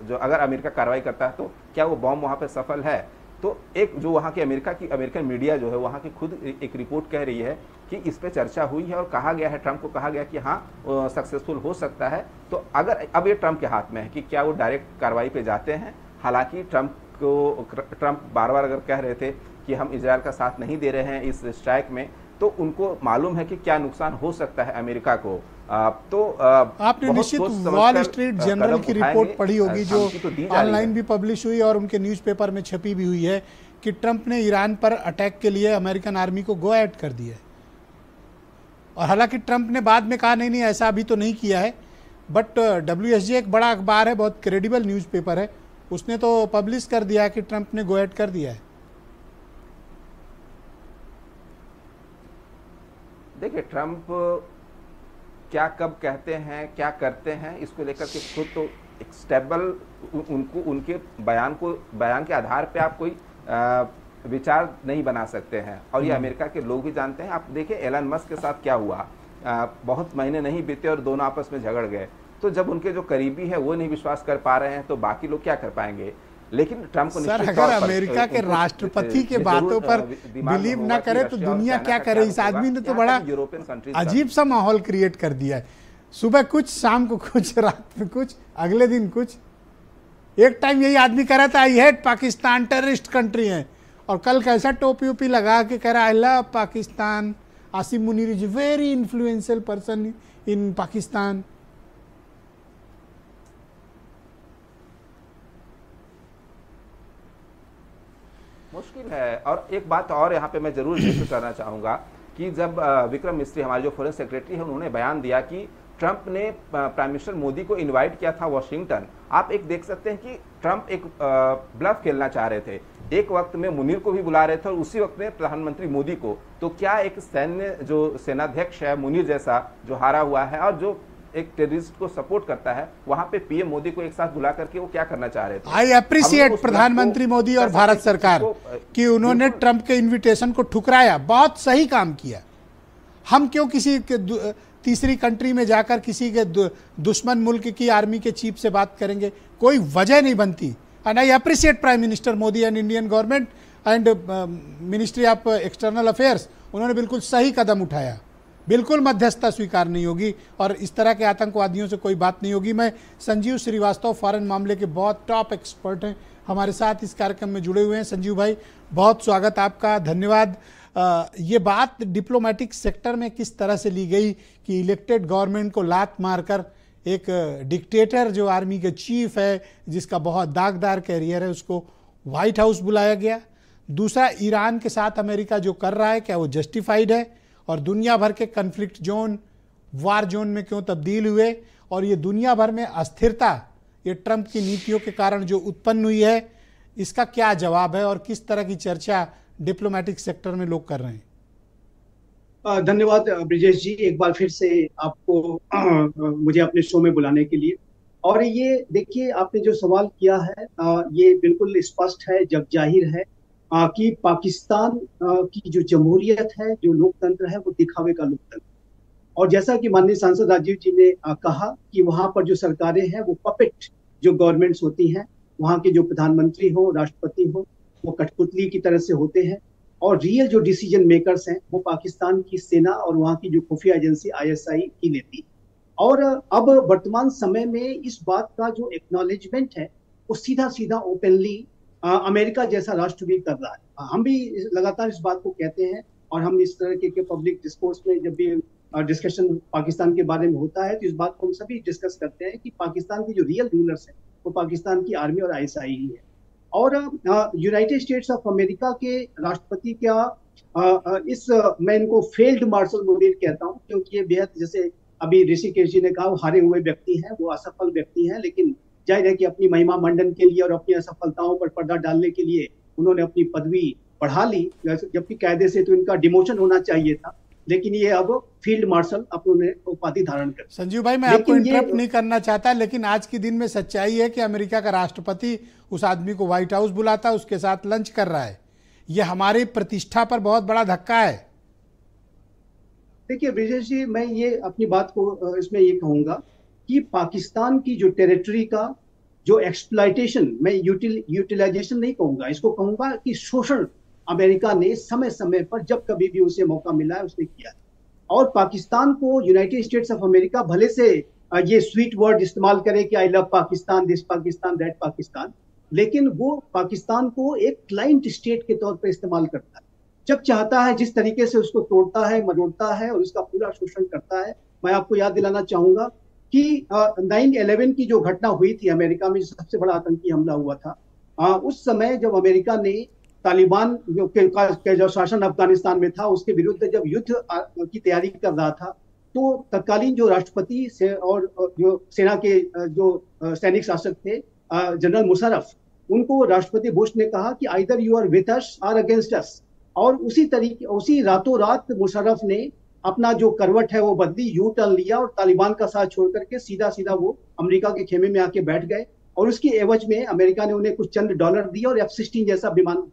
[SPEAKER 5] जो अगर अमेरिका कार्रवाई करता है तो क्या वो बॉम्ब वहाँ पे सफल है? तो एक जो वहाँ की अमेरिकन मीडिया जो है वहाँ की खुद एक रिपोर्ट कह रही है कि इस पे चर्चा हुई है और कहा गया है, ट्रंप को कहा गया कि हाँ सक्सेसफुल हो सकता है। तो अगर अब ये ट्रंप के हाथ में है कि क्या वो डायरेक्ट कार्रवाई पे जाते हैं। हालांकि ट्रंप बार बार अगर कह रहे थे कि हम इजराइल का साथ नहीं दे रहे हैं इस स्ट्राइक में, तो उनको मालूम है कि क्या नुकसान हो सकता है अमेरिका को।
[SPEAKER 1] आपने निश्चित वॉल स्ट्रीट जर्नल की रिपोर्ट पढ़ी होगी जो ऑनलाइन भी पब्लिश हुई और उनके न्यूज़पेपर में छपी भी हुई है कि ट्रंप ने ईरान पर अटैक के लिए अमेरिकन आर्मी को गो एड कर दिया है। और हालांकि ट्रंप ने बाद में कहा नहीं ऐसा अभी तो नहीं किया है, बट WSJ एक बड़ा अखबार है, बहुत क्रेडिबल न्यूज़पेपर है, उसने तो पब्लिश कर दिया है कि ट्रंप ने गो एड कर दिया है।
[SPEAKER 5] देखिए, ट्रंप क्या कब कहते हैं, क्या करते हैं, इसको लेकर के खुद तो एक स्टेबल उनको उनके बयान के आधार पे आप कोई विचार नहीं बना सकते हैं। और ये अमेरिका के लोग भी जानते हैं। आप देखिए एलन मस्क के साथ क्या हुआ, बहुत महीने नहीं बीते और दोनों आपस में झगड़ गए। तो जब उनके जो करीबी है वो नहीं विश्वास कर पा रहे हैं तो बाकी लोग क्या कर पाएंगे? लेकिन ट्रंप को
[SPEAKER 1] सर अगर अमेरिका के राष्ट्रपति के बातों पर बिलीव ना करे तो दुनिया क्या करे? इस आदमी ने तो बड़ा अजीब सा माहौल क्रिएट कर दिया है। सुबह कुछ, शाम को कुछ, रात में कुछ, अगले दिन कुछ। एक टाइम यही आदमी कह रहा था I hate Pakistan, terrorist country है, और कल कैसा टोपी ओपी लगा के कह रहा I love Pakistan. Asim Munir is very influential person in Pakistan.
[SPEAKER 5] मुश्किल है। और एक बात और यहाँ पे मैं जरूर जिक्र करना चाहूँगा कि जब विक्रम मिस्री हमारे जो फॉरेन सेक्रेटरी है उन्होंने बयान दिया कि ट्रंप ने प्राइम मिनिस्टर मोदी को इनवाइट किया था वॉशिंगटन, आप एक देख सकते हैं कि ट्रंप एक ब्लफ खेलना चाह रहे थे। एक वक्त में मुनीर को भी बुला रहे थे और उसी वक्त में प्रधानमंत्री मोदी को। तो क्या एक जो सेनाध्यक्ष है मुनीर जैसा, जो हारा हुआ है और जो एक टेररिस्ट को सपोर्ट करता है, वहां पे पीएम मोदी को एक साथ बुला करके वो क्या करना चाह रहे थे?
[SPEAKER 1] आई अप्रिशिएट प्रधानमंत्री मोदी और भारत सरकार कि उन्होंने ट्रंप के इनविटेशन को ठुकराया, बहुत सही काम किया। हम क्यों किसी के तीसरी कंट्री में जाकर किसी के दुश्मन मुल्क की आर्मी के चीफ से बात करेंगे? कोई वजह नहीं बनती। And I appreciate prime minister Modi and Indian government and ministry of external affairs, उन्होंने बिल्कुल सही कदम उठाया। बिल्कुल मध्यस्थता स्वीकार नहीं होगी और इस तरह के आतंकवादियों से कोई बात नहीं होगी। मैं संजीव श्रीवास्तव फॉरेन मामले के बहुत टॉप एक्सपर्ट हैं, हमारे साथ इस कार्यक्रम में जुड़े हुए हैं। संजीव भाई, बहुत स्वागत आपका, धन्यवाद। ये बात डिप्लोमेटिक सेक्टर में किस तरह से ली गई कि इलेक्टेड गवर्नमेंट को लात मारकर एक डिक्टेटर जो आर्मी के चीफ है, जिसका बहुत दागदार कैरियर है, उसको व्हाइट हाउस बुलाया गया। दूसरा, ईरान के साथ अमेरिका जो कर रहा है, क्या वो जस्टिफाइड है? और दुनिया भर के कन्फ्लिक्ट जोन वार जोन में क्यों तब्दील हुए? और ये दुनिया भर में अस्थिरता ये ट्रंप की नीतियों के कारण जो उत्पन्न हुई है, इसका क्या जवाब है और किस तरह की चर्चा डिप्लोमेटिक सेक्टर में लोग कर रहे हैं?
[SPEAKER 6] धन्यवाद ब्रिजेश जी, एक बार फिर से आपको मुझे अपने शो में बुलाने के लिए। और ये देखिए, आपने जो सवाल किया है ये बिल्कुल स्पष्ट है, जग जाहिर है कि पाकिस्तान की जो जमहूरियत है, जो लोकतंत्र है, वो दिखावे का लोकतंत्र। और जैसा कि माननीय सांसद राजीव जी ने कहा कि वहां पर जो सरकारें हैं वो पपेट जो गवर्नमेंट्स होती हैं, वहां के जो प्रधानमंत्री हो, राष्ट्रपति हो, वो कठपुतली की तरह से होते हैं। और रियल जो डिसीजन मेकर्स हैं वो पाकिस्तान की सेना और वहां की जो खुफिया एजेंसी ISI की लेती है। और अब वर्तमान समय में इस बात का जो एक्नॉलेजमेंट है वो सीधा सीधा ओपनली अमेरिका जैसा राष्ट्र भी कर रहा है। हम भी लगातार इस बात को कहते हैं और हम इस तरह के पब्लिक डिस्कोर्स में जब भी डिस्कशन पाकिस्तान के बारे में होता है तो इस बात को हम सभी डिस्कस करते हैं कि पाकिस्तान के जो रियल रूलर्स हैं वो पाकिस्तान की आर्मी और ISI ही है। और यूनाइटेड स्टेट्स ऑफ अमेरिका के राष्ट्रपति का मैं इनको फेल्ड मार्शल मुदीर कहता हूँ, क्योंकि ये बेहद, जैसे अभी ऋषिकेश जी ने कहा, वो हारे हुए व्यक्ति हैं, वो असफल व्यक्ति हैं, लेकिन जाहिर है कि अपनी महिमा मंडन के लिए और अपनी असफलताओं पर पर्दा डालने के लिए उन्होंने अपनी पदवी बढ़ा ली, जबकि कायदे से तो इनका डिमोशन होना चाहिए था, लेकिन ये अब फील्ड मार्शल अपने उपाधि धारण कर।
[SPEAKER 1] संजीव भाई, मैं आपको इंटरप्ट नहीं करना चाहता, लेकिन आज के दिन में सच्चाई है कि अमेरिका का राष्ट्रपति उस आदमी को व्हाइट हाउस बुलाता है, उसके साथ लंच कर रहा है। यह हमारी प्रतिष्ठा पर बहुत बड़ा धक्का है।
[SPEAKER 6] देखिए ब्रिजेश जी, मैं ये अपनी बात को इसमें ये कहूंगा कि पाकिस्तान की जो टेरिटरी का जो एक्सप्लॉयटेशन, मैं यूटिलाइजेशन नहीं कहूंगा, इसको कहूंगा कि शोषण अमेरिका ने समय समय पर जब कभी भी उसे मौका मिला है उसने किया है। और पाकिस्तान को यूनाइटेड स्टेट्स ऑफ अमेरिका भले से ये स्वीट वर्ड इस्तेमाल करे कि I love Pakistan, this Pakistan, that Pakistan, लेकिन वो पाकिस्तान को एक क्लाइंट स्टेट के तौर पर इस्तेमाल करता है। जब चाहता है जिस तरीके से उसको तोड़ता है, मरोड़ता है और उसका पूरा शोषण करता है। मैं आपको याद दिलाना चाहूंगा कि 9/11 की जो घटना हुई थी अमेरिका में, सबसे बड़ा आतंकी हमला हुआ था, उस समय जब अमेरिका ने तालिबान के जो शासन अफगानिस्तान में था उसके विरुद्ध जब युद्ध की तैयारी कर रहा था, तो तत्कालीन जो राष्ट्रपति से और जो सेना के जो सैनिक शासक थे जनरल मुशर्रफ, उनको राष्ट्रपति बुश ने कहा कि either you are with us और अगेंस्ट अस। और उसी रातों रात मुशर्रफ ने अपना जो करवट है वो बदली, यू टर्न लिया और तालिबान का साथ छोड़ करके सीधा सीधा वो अमेरिका के खेमे में आके बैठ गए। और उसकी एवज में अमेरिका ने उन्हें कुछ चंद डॉलर दिए और F-16 जैसा विमान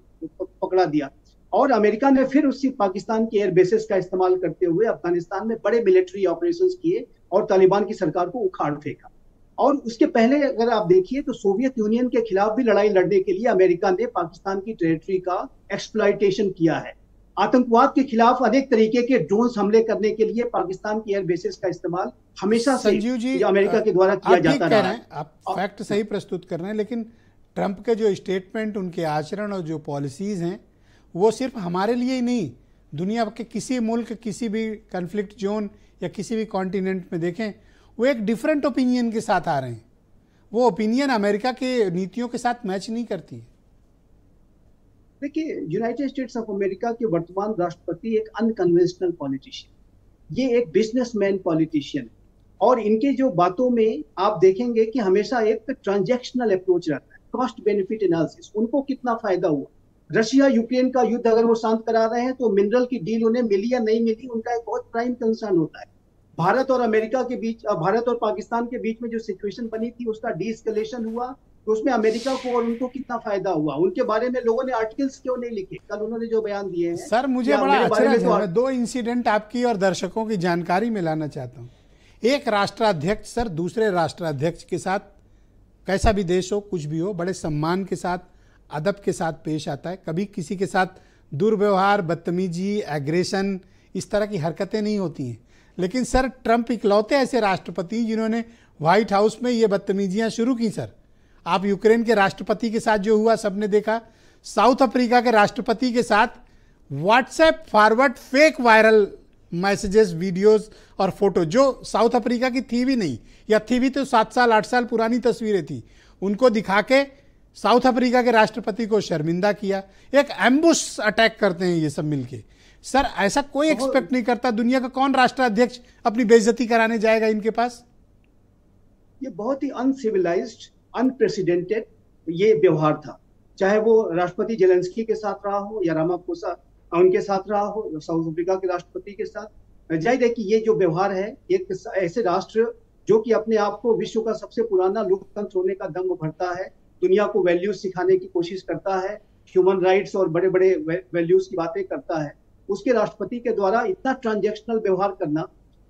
[SPEAKER 6] पकड़ा दिया। और अमेरिका ने फिर उसी पाकिस्तान के एयर बेसेस का इस्तेमाल करते हुए अफगानिस्तान में बड़े मिलिट्री ऑपरेशंस किए और तालिबान की सरकार को उखाड़ फेंका। और उसके पहले अगर आप देखिए तो सोवियत यूनियन के खिलाफ भी लड़ाई लड़ने के लिए अमेरिका ने पाकिस्तान की टेरिटरी का एक्सप्लॉयटेशन किया है। आतंकवाद के खिलाफ अनेक तरीके के ड्रोन हमले करने के लिए पाकिस्तान की एयर बेसेस का इस्तेमाल हमेशा से अमेरिका के द्वारा किया जाता रहा है।
[SPEAKER 1] आप फैक्ट सही प्रस्तुत कर रहे हैं, लेकिन ट्रंप के जो स्टेटमेंट, उनके आचरण और जो पॉलिसीज हैं, वो सिर्फ हमारे लिए ही नहीं, दुनिया के किसी मुल्क, किसी भी कन्फ्लिक्ट जोन या किसी भी कॉन्टिनेंट में देखें, वो एक डिफरेंट ओपिनियन के साथ आ रहे हैं। वो ओपिनियन अमेरिका के नीतियों के साथ मैच नहीं करती है।
[SPEAKER 6] देखिए, यूनाइटेड स्टेट्स ऑफ अमेरिका के वर्तमान राष्ट्रपति एक अनकन्वेंशनल पॉलिटिशियन, ये एक बिजनेसमैन पॉलिटिशियन, और इनके जो बातों में आप देखेंगे कि हमेशा एक ट्रांजैक्शनल अप्रोच रहता है, कॉस्ट बेनिफिट एनालिसिस। उनको कितना फायदा हुआ, रशिया यूक्रेन का युद्ध अगर वो शांत करा रहे हैं तो मिनरल की डील उन्हें मिली या नहीं मिली, उनका एक बहुत प्राइम कंसर्न होता है। भारत और अमेरिका के बीच, भारत और पाकिस्तान के बीच में जो सिचुएशन बनी थी उसका डीएस्केलेशन हुआ, तो उसमें अमेरिका को और उनको कितना फायदा हुआ, उनके बारे में लोगों ने आर्टिकल्स क्यों नहीं लिखे। कल उन्होंने जो बयान दिए हैं
[SPEAKER 1] सर, मुझे बड़ा अच्छा लगा। मैं 2 इंसिडेंट आपकी और दर्शकों की जानकारी में लाना चाहता हूँ। एक राष्ट्राध्यक्ष सर दूसरे राष्ट्राध्यक्ष के साथ, कैसा भी देश हो, कुछ भी हो, बड़े सम्मान के साथ, अदब के साथ पेश आता है। कभी किसी के साथ दुर्व्यवहार, बदतमीजी, एग्रेशन, इस तरह की हरकतें नहीं होती हैं। लेकिन सर, ट्रंप इकलौते ऐसे राष्ट्रपति जिन्होंने व्हाइट हाउस में ये बदतमीजियां शुरू की। सर, आप यूक्रेन के राष्ट्रपति के साथ जो हुआ सबने देखा, साउथ अफ्रीका के राष्ट्रपति के साथ WhatsApp forward fake viral messages, videos और फोटो, जो साउथ अफ्रीका की थी भी नहीं, या थी भी तो 7 साल 8 साल पुरानी तस्वीरें थी, उनको दिखा के साउथ अफ्रीका के राष्ट्रपति को शर्मिंदा किया। एक एम्बुश अटैक करते हैं ये सब मिलके। सर, ऐसा कोई एक्सपेक्ट नहीं करता। दुनिया का कौन राष्ट्राध्यक्ष अपनी बेइज्जती कराने जाएगा इनके पास?
[SPEAKER 6] ये बहुत ही अनसिविलाइज्ड, अनप्रेसिडेंटेड ये व्यवहार था, चाहे वो राष्ट्रपति जेलेंस्की के साथ रहा हो या रामाफोसा उनके साथ रहा हो, साउथ अफ्रीका के राष्ट्रपति के साथ। जाहिर है कि ये जो व्यवहार है, एक ऐसे राष्ट्र जो कि अपने आप को विश्व का सबसे पुराना लोकतंत्र होने का दम भरता है, दुनिया को वैल्यूज सिखाने की कोशिश करता है, ह्यूमन राइट्स और बड़े बड़े वैल्यूज की बातें करता है, उसके राष्ट्रपति के द्वारा इतना ट्रांजैक्शनल व्यवहार करना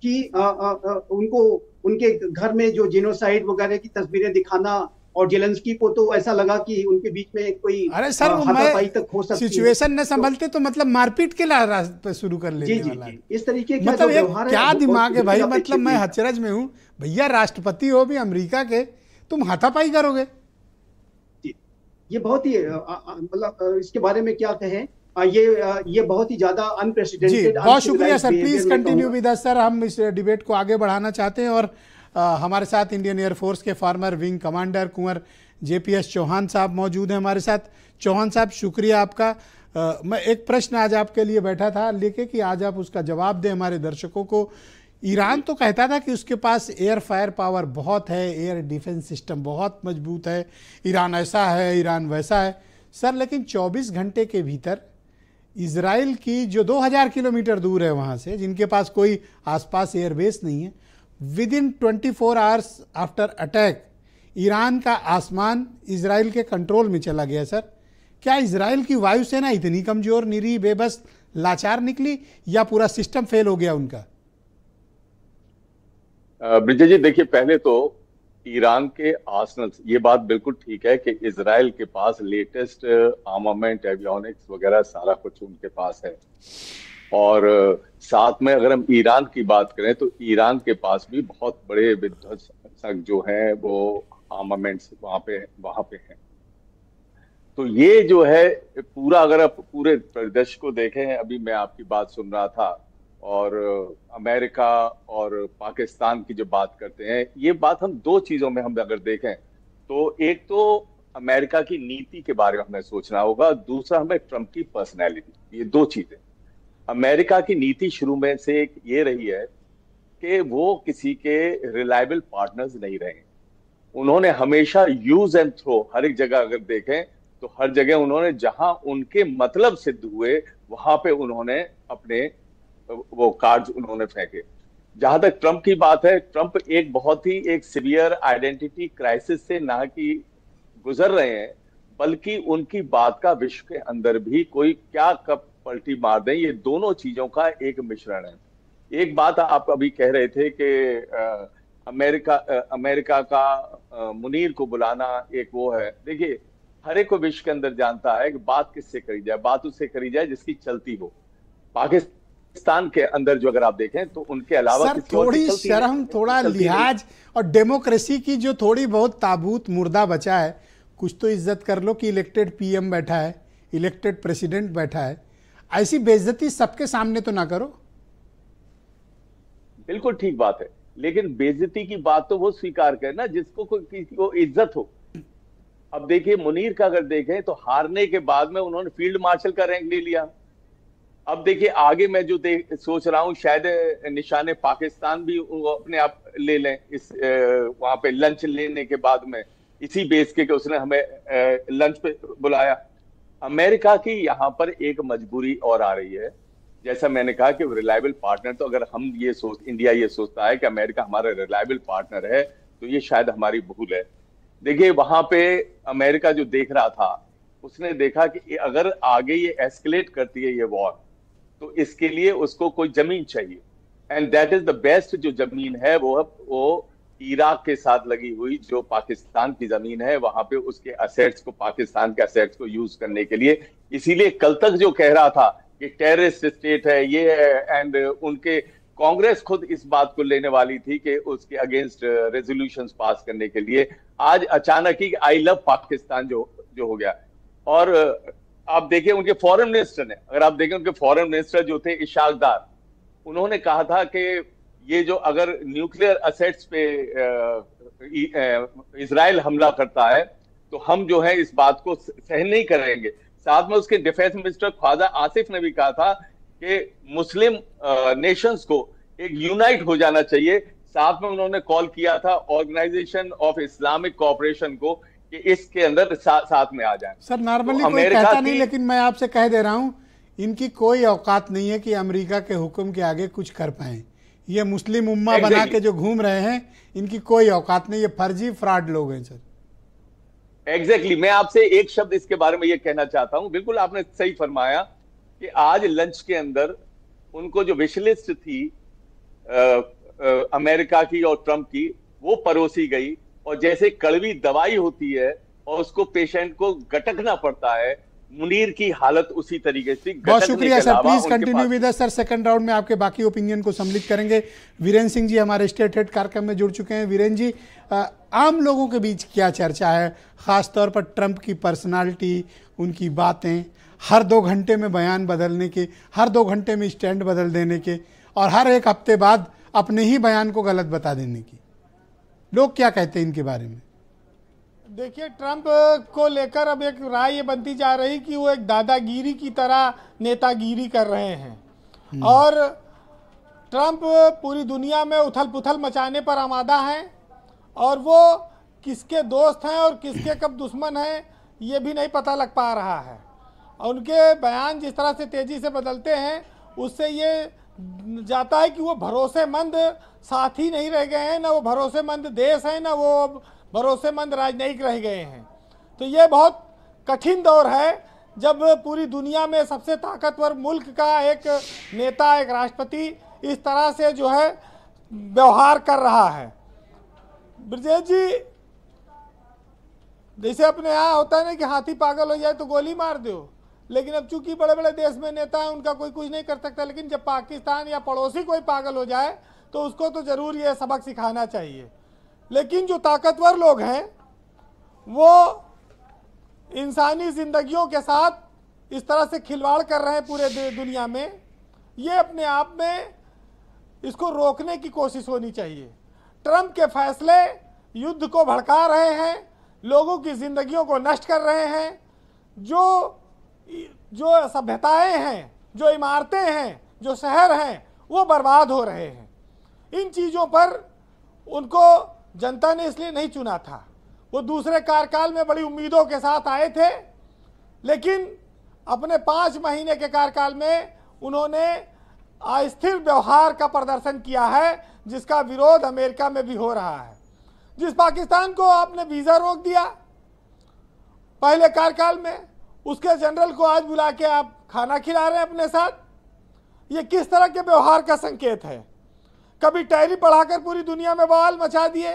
[SPEAKER 6] कि उनको उनके घर में जो जेनोसाइड वगैरह की तस्वीरें दिखाना, और जेलेंस्की को तो ऐसा लगा कि उनके बीच में कोई हाथापाई तक हो सकती है।
[SPEAKER 1] सिचुएशन न संभलते तो मतलब मारपीट के रास्ते शुरू कर लेने वाला है।
[SPEAKER 6] इस तरीके का
[SPEAKER 1] मतलब व्यवहार क्या दिमाग है भाई। मतलब मैं हचरज में हूँ भैया, राष्ट्रपति हो भी अमेरिका के, तुम हाथापाई करोगे।
[SPEAKER 6] ये बहुत ही मतलब इसके बारे में क्या कहें, ये बहुत ही ज्यादा अनप्रेसिडेंटेड।
[SPEAKER 1] बहुत शुक्रिया sir, please continue with us sir. हम इस डिबेट को आगे बढ़ाना चाहते हैं और हमारे साथ इंडियन एयरफोर्स के फॉर्मर विंग कमांडर कुंवर JPS चौहान साहब मौजूद हैं हमारे साथ। चौहान साहब, शुक्रिया आपका। मैं एक प्रश्न आज आपके लिए बैठा था लेके कि आज आप उसका जवाब दें हमारे दर्शकों को। ईरान तो कहता था कि उसके पास एयर फायर पावर बहुत है, एयर डिफेंस सिस्टम बहुत मजबूत है, ईरान ऐसा है, ईरान वैसा है। सर लेकिन 24 घंटे के भीतर इजराइल की जो 2000 किलोमीटर दूर है वहाँ से, जिनके पास कोई आसपास एयरबेस नहीं है, with in 24 hours after attack Iran का आसमान इजराइल के कंट्रोल में चला गया। सर क्या इजराइल की वायुसेना इतनी कमजोर, निरी, बेबस, लाचार निकली या पूरा सिस्टम फेल हो गया उनका?
[SPEAKER 7] ब्रिजेश जी देखिए, पहले तो ईरान के आर्सनल, ये बात बिल्कुल ठीक है कि इजराइल के पास लेटेस्ट आर्मामेंट, एवियोनिक्स वगैरह सारा कुछ उनके पास है। और साथ में अगर हम ईरान की बात करें तो ईरान के पास भी बहुत बड़े विध्वंसक जो हैं वो आर्मामेंट्स वहां पे हैं। तो ये जो है पूरा, अगर आप पूरे परिदृश्य को देखें, अभी मैं आपकी बात सुन रहा था और अमेरिका और पाकिस्तान की जो बात करते हैं, ये बात हम दो चीजों में हम अगर देखें तो एक तो अमेरिका की नीति के बारे में हमें सोचना होगा, दूसरा हमें ट्रंप की पर्सनैलिटी। ये दो चीजें। अमेरिका की नीति शुरू में से ये रही है कि वो किसी के रिलायबल पार्टनर्स नहीं रहे। उन्होंने हमेशा यूज एंड थ्रो, हर एक जगह अगर देखें तो हर जगह उन्होंने जहां उनके मतलब सिद्ध हुए वहां पे उन्होंने अपने वो कार्ड्स उन्होंने फेंके। जहां तक ट्रंप की बात है, ट्रंप एक बहुत ही एक सीवियर आइडेंटिटी क्राइसिस से ना कि गुजर रहे हैं, बल्कि उनकी बात का विश्व के अंदर भी कोई क्या कब पलटी मार दें, ये दोनों चीजों का एक मिश्रण है। एक बात आप अभी कह रहे थे कि अमेरिका का मुनीर को बुलाना एक वो है। देखिए, हर एक को विश्व के अंदर जानता है कि बात किससे करी जाए, बात उससे करी जाए जिसकी चलती हो। पाकिस्तान के अंदर जो अगर आप देखें तो उनके अलावा
[SPEAKER 1] सर थोड़ी शर्म, थोड़ा लिहाज और डेमोक्रेसी की जो थोड़ी बहुत ताबूत मुर्दा बचा है, कुछ तो इज्जत कर लो कि इलेक्टेड पीएम बैठा है, इलेक्टेड प्रेसिडेंट बैठा है। ऐसी बेइज्जती सबके सामने तो ना करो।
[SPEAKER 7] बिल्कुल ठीक बात है, लेकिन बेइज्जती की बात तो वो स्वीकार करे ना जिसको किसी को इज्जत हो। अब देखिए, मुनीर का अगर देखें तो हारने के बाद में उन्होंने फील्ड मार्शल का रैंक ले लिया। अब देखिए आगे मैं जो सोच रहा हूं, शायद निशाने पाकिस्तान भी अपने आप ले लें इस वहां पे लंच लेने के बाद में, इसी बेस के उसने हमें लंच पे बुलाया। अमेरिका की यहाँ पर एक मजबूरी और आ रही है, जैसा मैंने कहा कि रिलायबल पार्टनर, तो अगर हम इंडिया ये सोचता है कि अमेरिका हमारा रिलायबल पार्टनर है तो ये शायद हमारी भूल है। देखिए वहां पे अमेरिका जो देख रहा था, उसने देखा कि अगर आगे ये एस्केलेट करती है ये वॉर, तो इसके लिए उसको कोई जमीन चाहिए, and that is the best जो जमीन है वो इराक के साथ लगी हुई जो पाकिस्तान की जमीन है, वहां पे उसके असेट्स को, पाकिस्तान के असेट्स को यूज करने के लिए। इसीलिए कल तक जो कह रहा था कि टेररिस्ट स्टेट है ये है, एंड उनके कांग्रेस खुद इस बात को लेने वाली थी कि उसके अगेंस्ट रेजोल्यूशंस पास करने के लिए, आज अचानक ही आई लव पाकिस्तान जो हो गया। और आप देखिए उनके फॉरेन मिनिस्टर ने, अगर आप देखें उनके फॉरेन मिनिस्टर जो थे इशाक डार, उन्होंने कहा था कि ये जो अगर न्यूक्लियर असेट्स पे इजराइल हमला करता है तो हम जो है इस बात को सहन नहीं करेंगे। साथ में उसके डिफेंस मिनिस्टर ख्वाजा आसिफ ने भी कहा था कि मुस्लिम नेशंस को एक यूनाइट हो जाना चाहिए। साथ में उन्होंने कॉल किया था ऑर्गेनाइजेशन ऑफ इस्लामिक कोऑपरेशन को कि इसके अंदर साथ में आ जाए।
[SPEAKER 1] सर नॉर्मली तो कोई कहता नहीं, लेकिन मैं आपसे कह दे रहा हूं, इनकी कोई औकात नहीं है कि अमेरिका के हुक्म के आगे कुछ कर पाए। ये मुस्लिम उम्मा बना के जो घूम रहे हैं, इनकी कोई औकात नहीं, ये फर्जी फ्रॉड लोग हैं सर।
[SPEAKER 7] एग्जैक्टली मैं आपसे एक शब्द इसके बारे में ये कहना चाहता हूं, बिल्कुल आपने सही फरमाया कि आज लंच के अंदर उनको जो विश लिस्ट थी अमेरिका की और ट्रंप की, वो परोसी गई, और जैसे कड़वी दवाई होती है और उसको पेशेंट को गटकना पड़ता है, मुनीर की हालत उसी तरीके से।
[SPEAKER 1] बहुत शुक्रिया sir, please continue with us sir. Second round में आपके बाकी ओपिनियन को सम्मिलित करेंगे। वीरेंद्र सिंह जी हमारे स्टेट हेड कार्यक्रम में जुड़ चुके हैं। वीरेंद्र जी, आम लोगों के बीच क्या चर्चा है, खासतौर पर ट्रंप की पर्सनालिटी, उनकी बातें, हर 2 घंटे में बयान बदलने के, हर 2 घंटे में स्टैंड बदल देने के, और हर एक हफ्ते बाद अपने ही बयान को गलत बता देने की, लोग क्या कहते हैं इनके बारे में? देखिए, ट्रंप को लेकर अब एक राय ये बनती जा रही कि वो एक दादागिरी की तरह नेतागिरी कर रहे हैं और ट्रंप पूरी दुनिया में उथल पुथल मचाने पर आमादा हैं और वो किसके दोस्त हैं और किसके कब दुश्मन हैं ये भी नहीं पता लग पा रहा है। और उनके बयान जिस तरह से तेज़ी से बदलते हैं उससे ये जाता है कि वो भरोसेमंद साथी नहीं रह गए हैं, ना वो भरोसेमंद देश हैं, ना वो भरोसेमंद राजनयिक रह गए हैं। तो ये बहुत कठिन दौर है जब पूरी दुनिया में सबसे ताकतवर मुल्क का एक नेता, एक राष्ट्रपति इस तरह से जो है व्यवहार कर रहा है। ब्रजेश जी, जैसे अपने यहाँ होता है ना कि हाथी पागल हो जाए तो गोली मार दो, लेकिन अब चूंकि बड़े बड़े देश में नेता हैं उनका कोई कुछ नहीं कर सकता, लेकिन जब पाकिस्तान या पड़ोसी कोई पागल हो जाए तो उसको तो ज़रूर ये सबक सिखाना चाहिए। लेकिन जो ताकतवर लोग हैं वो इंसानी ज़िंदगियों के साथ इस तरह से खिलवाड़ कर रहे हैं पूरे दुनिया में, ये अपने आप में इसको रोकने की कोशिश होनी चाहिए। ट्रंप के फैसले युद्ध को भड़का रहे हैं, लोगों की ज़िंदगियों को नष्ट कर रहे हैं, जो सभ्यताएं हैं, जो इमारतें हैं, जो शहर हैं वो बर्बाद हो रहे हैं। इन चीज़ों पर उनको जनता ने इसलिए नहीं चुना था। वो दूसरे कार्यकाल में बड़ी उम्मीदों के साथ आए थे, लेकिन अपने 5 महीने के कार्यकाल में उन्होंने अस्थिर व्यवहार का प्रदर्शन किया है जिसका विरोध अमेरिका में भी हो रहा है। जिस पाकिस्तान को आपने वीज़ा रोक दिया पहले कार्यकाल में, उसके जनरल को आज बुला के आप खाना खिला रहे हैं अपने साथ, ये किस तरह के व्यवहार का संकेत है? कभी टैरिफ बढ़ाकर पूरी दुनिया में बवाल मचा दिए,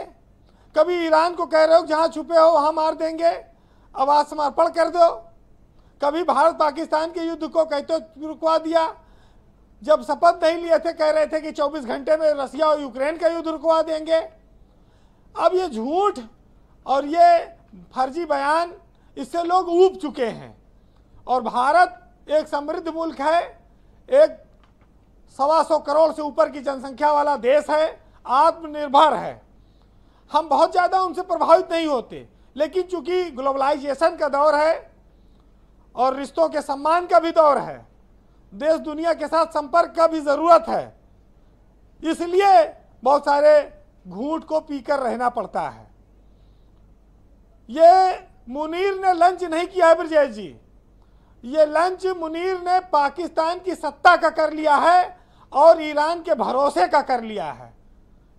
[SPEAKER 1] कभी ईरान को कह रहे हो जहां छुपे हो वहां मार देंगे, अब आत्मसमर्पण कर दो, कभी भारत पाकिस्तान के युद्ध को कहते रुकवा दिया, जब शपथ नहीं लिए थे कह रहे थे कि 24 घंटे में रसिया और यूक्रेन का युद्ध रुकवा देंगे। अब ये झूठ और ये फर्जी बयान, इससे लोग ऊब चुके हैं। और भारत एक समृद्ध मुल्क है, एक 125 करोड़ से ऊपर की जनसंख्या वाला देश है, आत्मनिर्भर है। हम बहुत ज़्यादा उनसे प्रभावित नहीं होते, लेकिन चूंकि ग्लोबलाइजेशन का दौर है और रिश्तों के सम्मान का भी दौर है, देश दुनिया के साथ संपर्क का भी ज़रूरत है, इसलिए बहुत सारे घूंट को पीकर रहना पड़ता है। ये मुनीर ने लंच नहीं किया है ब्रजेश जी, ये लंच मुनीर ने पाकिस्तान की सत्ता का कर लिया है और ईरान के भरोसे का कर लिया है।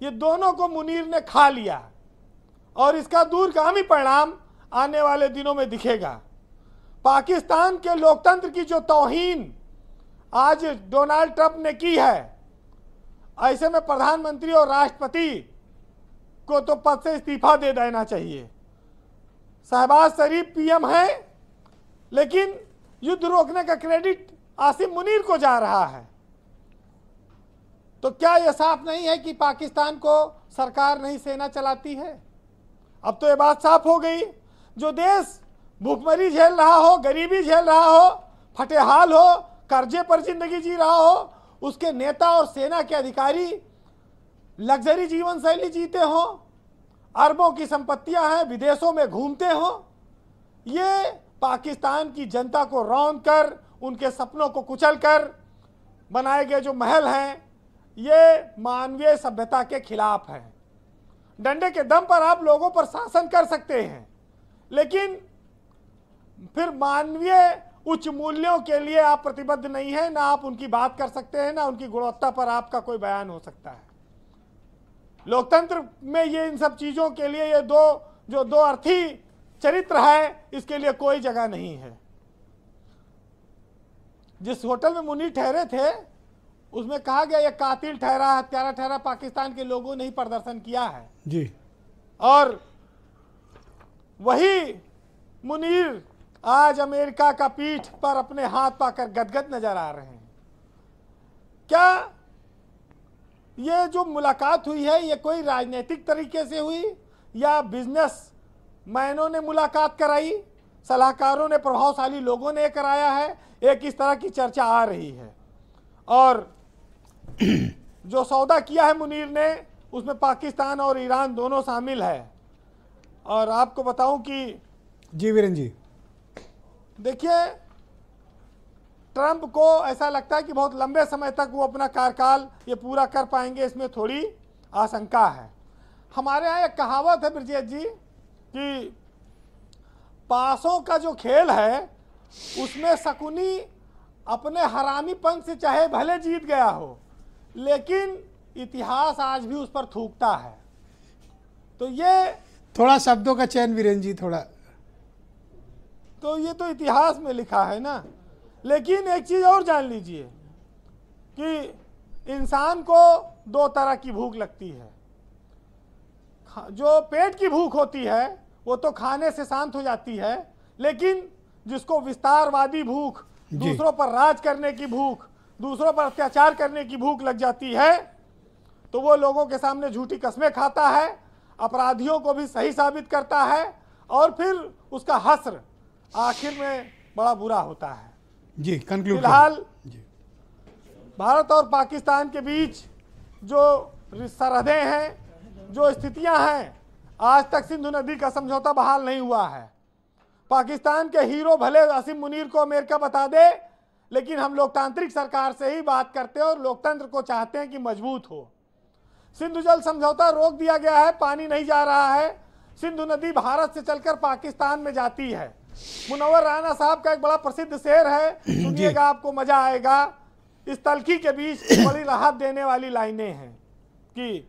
[SPEAKER 1] ये दोनों को मुनीर ने खा लिया और इसका दूरगामी परिणाम आने वाले दिनों में दिखेगा। पाकिस्तान के लोकतंत्र की जो तौहीन आज डोनाल्ड ट्रंप ने की है, ऐसे में प्रधानमंत्री और राष्ट्रपति को तो पद से इस्तीफा दे देना चाहिए। शहबाज शरीफ पीएम है, लेकिन युद्ध रोकने का क्रेडिट आसिम मुनीर को जा रहा है। तो क्या यह साफ नहीं है कि पाकिस्तान को सरकार नहीं सेना चलाती है? अब तो ये बात साफ हो गई। जो देश भूखमरी झेल रहा हो, गरीबी झेल रहा हो, फटेहाल हो, कर्जे पर जिंदगी जी रहा हो, उसके नेता और सेना के अधिकारी लग्जरी जीवन शैली जीते हों, अरबों की संपत्तियां हैं, विदेशों में घूमते हों, ये पाकिस्तान की जनता को रौंद कर, उनके सपनों को कुचल कर बनाए गए जो महल हैं, ये मानवीय सभ्यता के खिलाफ है। डंडे के दम पर आप लोगों पर शासन कर सकते हैं, लेकिन फिर मानवीय उच्च मूल्यों के लिए आप प्रतिबद्ध नहीं हैं, ना आप उनकी बात कर सकते हैं, ना उनकी गुणवत्ता पर आपका कोई बयान हो सकता है। लोकतंत्र में ये इन सब चीज़ों के लिए ये दो अर्थी चरित्र है, इसके लिए कोई जगह नहीं है। जिस होटल में मुनीर ठहरे थे उसमें कहा गया ये कातिल ठहरा, हत्यारा ठहरा, पाकिस्तान के लोगों ने ही प्रदर्शन किया है
[SPEAKER 8] जी।
[SPEAKER 1] और वही मुनीर आज अमेरिका का पीठ पर अपने हाथ पाकर गदगद नजर आ रहे हैं। क्या ये जो मुलाकात हुई है ये कोई राजनीतिक तरीके से हुई या बिजनेस मैनों ने मुलाकात कराई, सलाहकारों ने, प्रभावशाली लोगों ने कराया है? एक इस तरह की चर्चा आ रही है। और जो सौदा किया है मुनीर ने उसमें पाकिस्तान और ईरान दोनों शामिल है।
[SPEAKER 8] और आपको बताऊं कि
[SPEAKER 1] जी वीरेन जी,
[SPEAKER 8] देखिए ट्रंप को ऐसा लगता है कि बहुत लंबे समय तक वो अपना कार्यकाल ये पूरा कर पाएंगे, इसमें थोड़ी आशंका है। हमारे यहाँ एक कहावत है ब्रजेश जी कि पासों का जो खेल है उसमें शकुनी अपने हरामीपन से चाहे भले जीत गया हो, लेकिन इतिहास आज भी उस पर थूकता है। तो ये
[SPEAKER 1] थोड़ा शब्दों का चयन वीरेन जी, थोड़ा,
[SPEAKER 8] तो ये तो इतिहास में लिखा है ना। लेकिन एक चीज और जान लीजिए कि इंसान को दो तरह की भूख लगती है। जो पेट की भूख होती है वो तो खाने से शांत हो जाती है, लेकिन जिसको विस्तारवादी भूख, दूसरों पर राज करने की भूख, दूसरों पर अत्याचार करने की भूख लग जाती है, तो वो लोगों के सामने झूठी कस्में खाता है, अपराधियों को भी सही साबित करता है, और फिर उसका हश्र आखिर में बड़ा बुरा होता है।
[SPEAKER 1] जी कंक्लूड।
[SPEAKER 8] फिलहाल भारत और पाकिस्तान के बीच जो सरहदें हैं, जो स्थितियां हैं, आज तक सिंधु नदी का समझौता बहाल नहीं हुआ है। पाकिस्तान के हीरो भले असीम मुनीर को अमेरिका बता दे, लेकिन हम लोकतांत्रिक सरकार से ही बात करते हैं और लोकतंत्र को चाहते हैं कि मजबूत हो। सिंधु जल समझौता रोक दिया गया है, पानी नहीं जा रहा है। सिंधु नदी भारत से चलकर पाकिस्तान में जाती है। मुनव्वर राना साहब का एक बड़ा प्रसिद्ध शेर है, सुनिएगा आपको मजा आएगा। इस तलखी के बीच बड़ी राहत देने वाली लाइनें हैं कि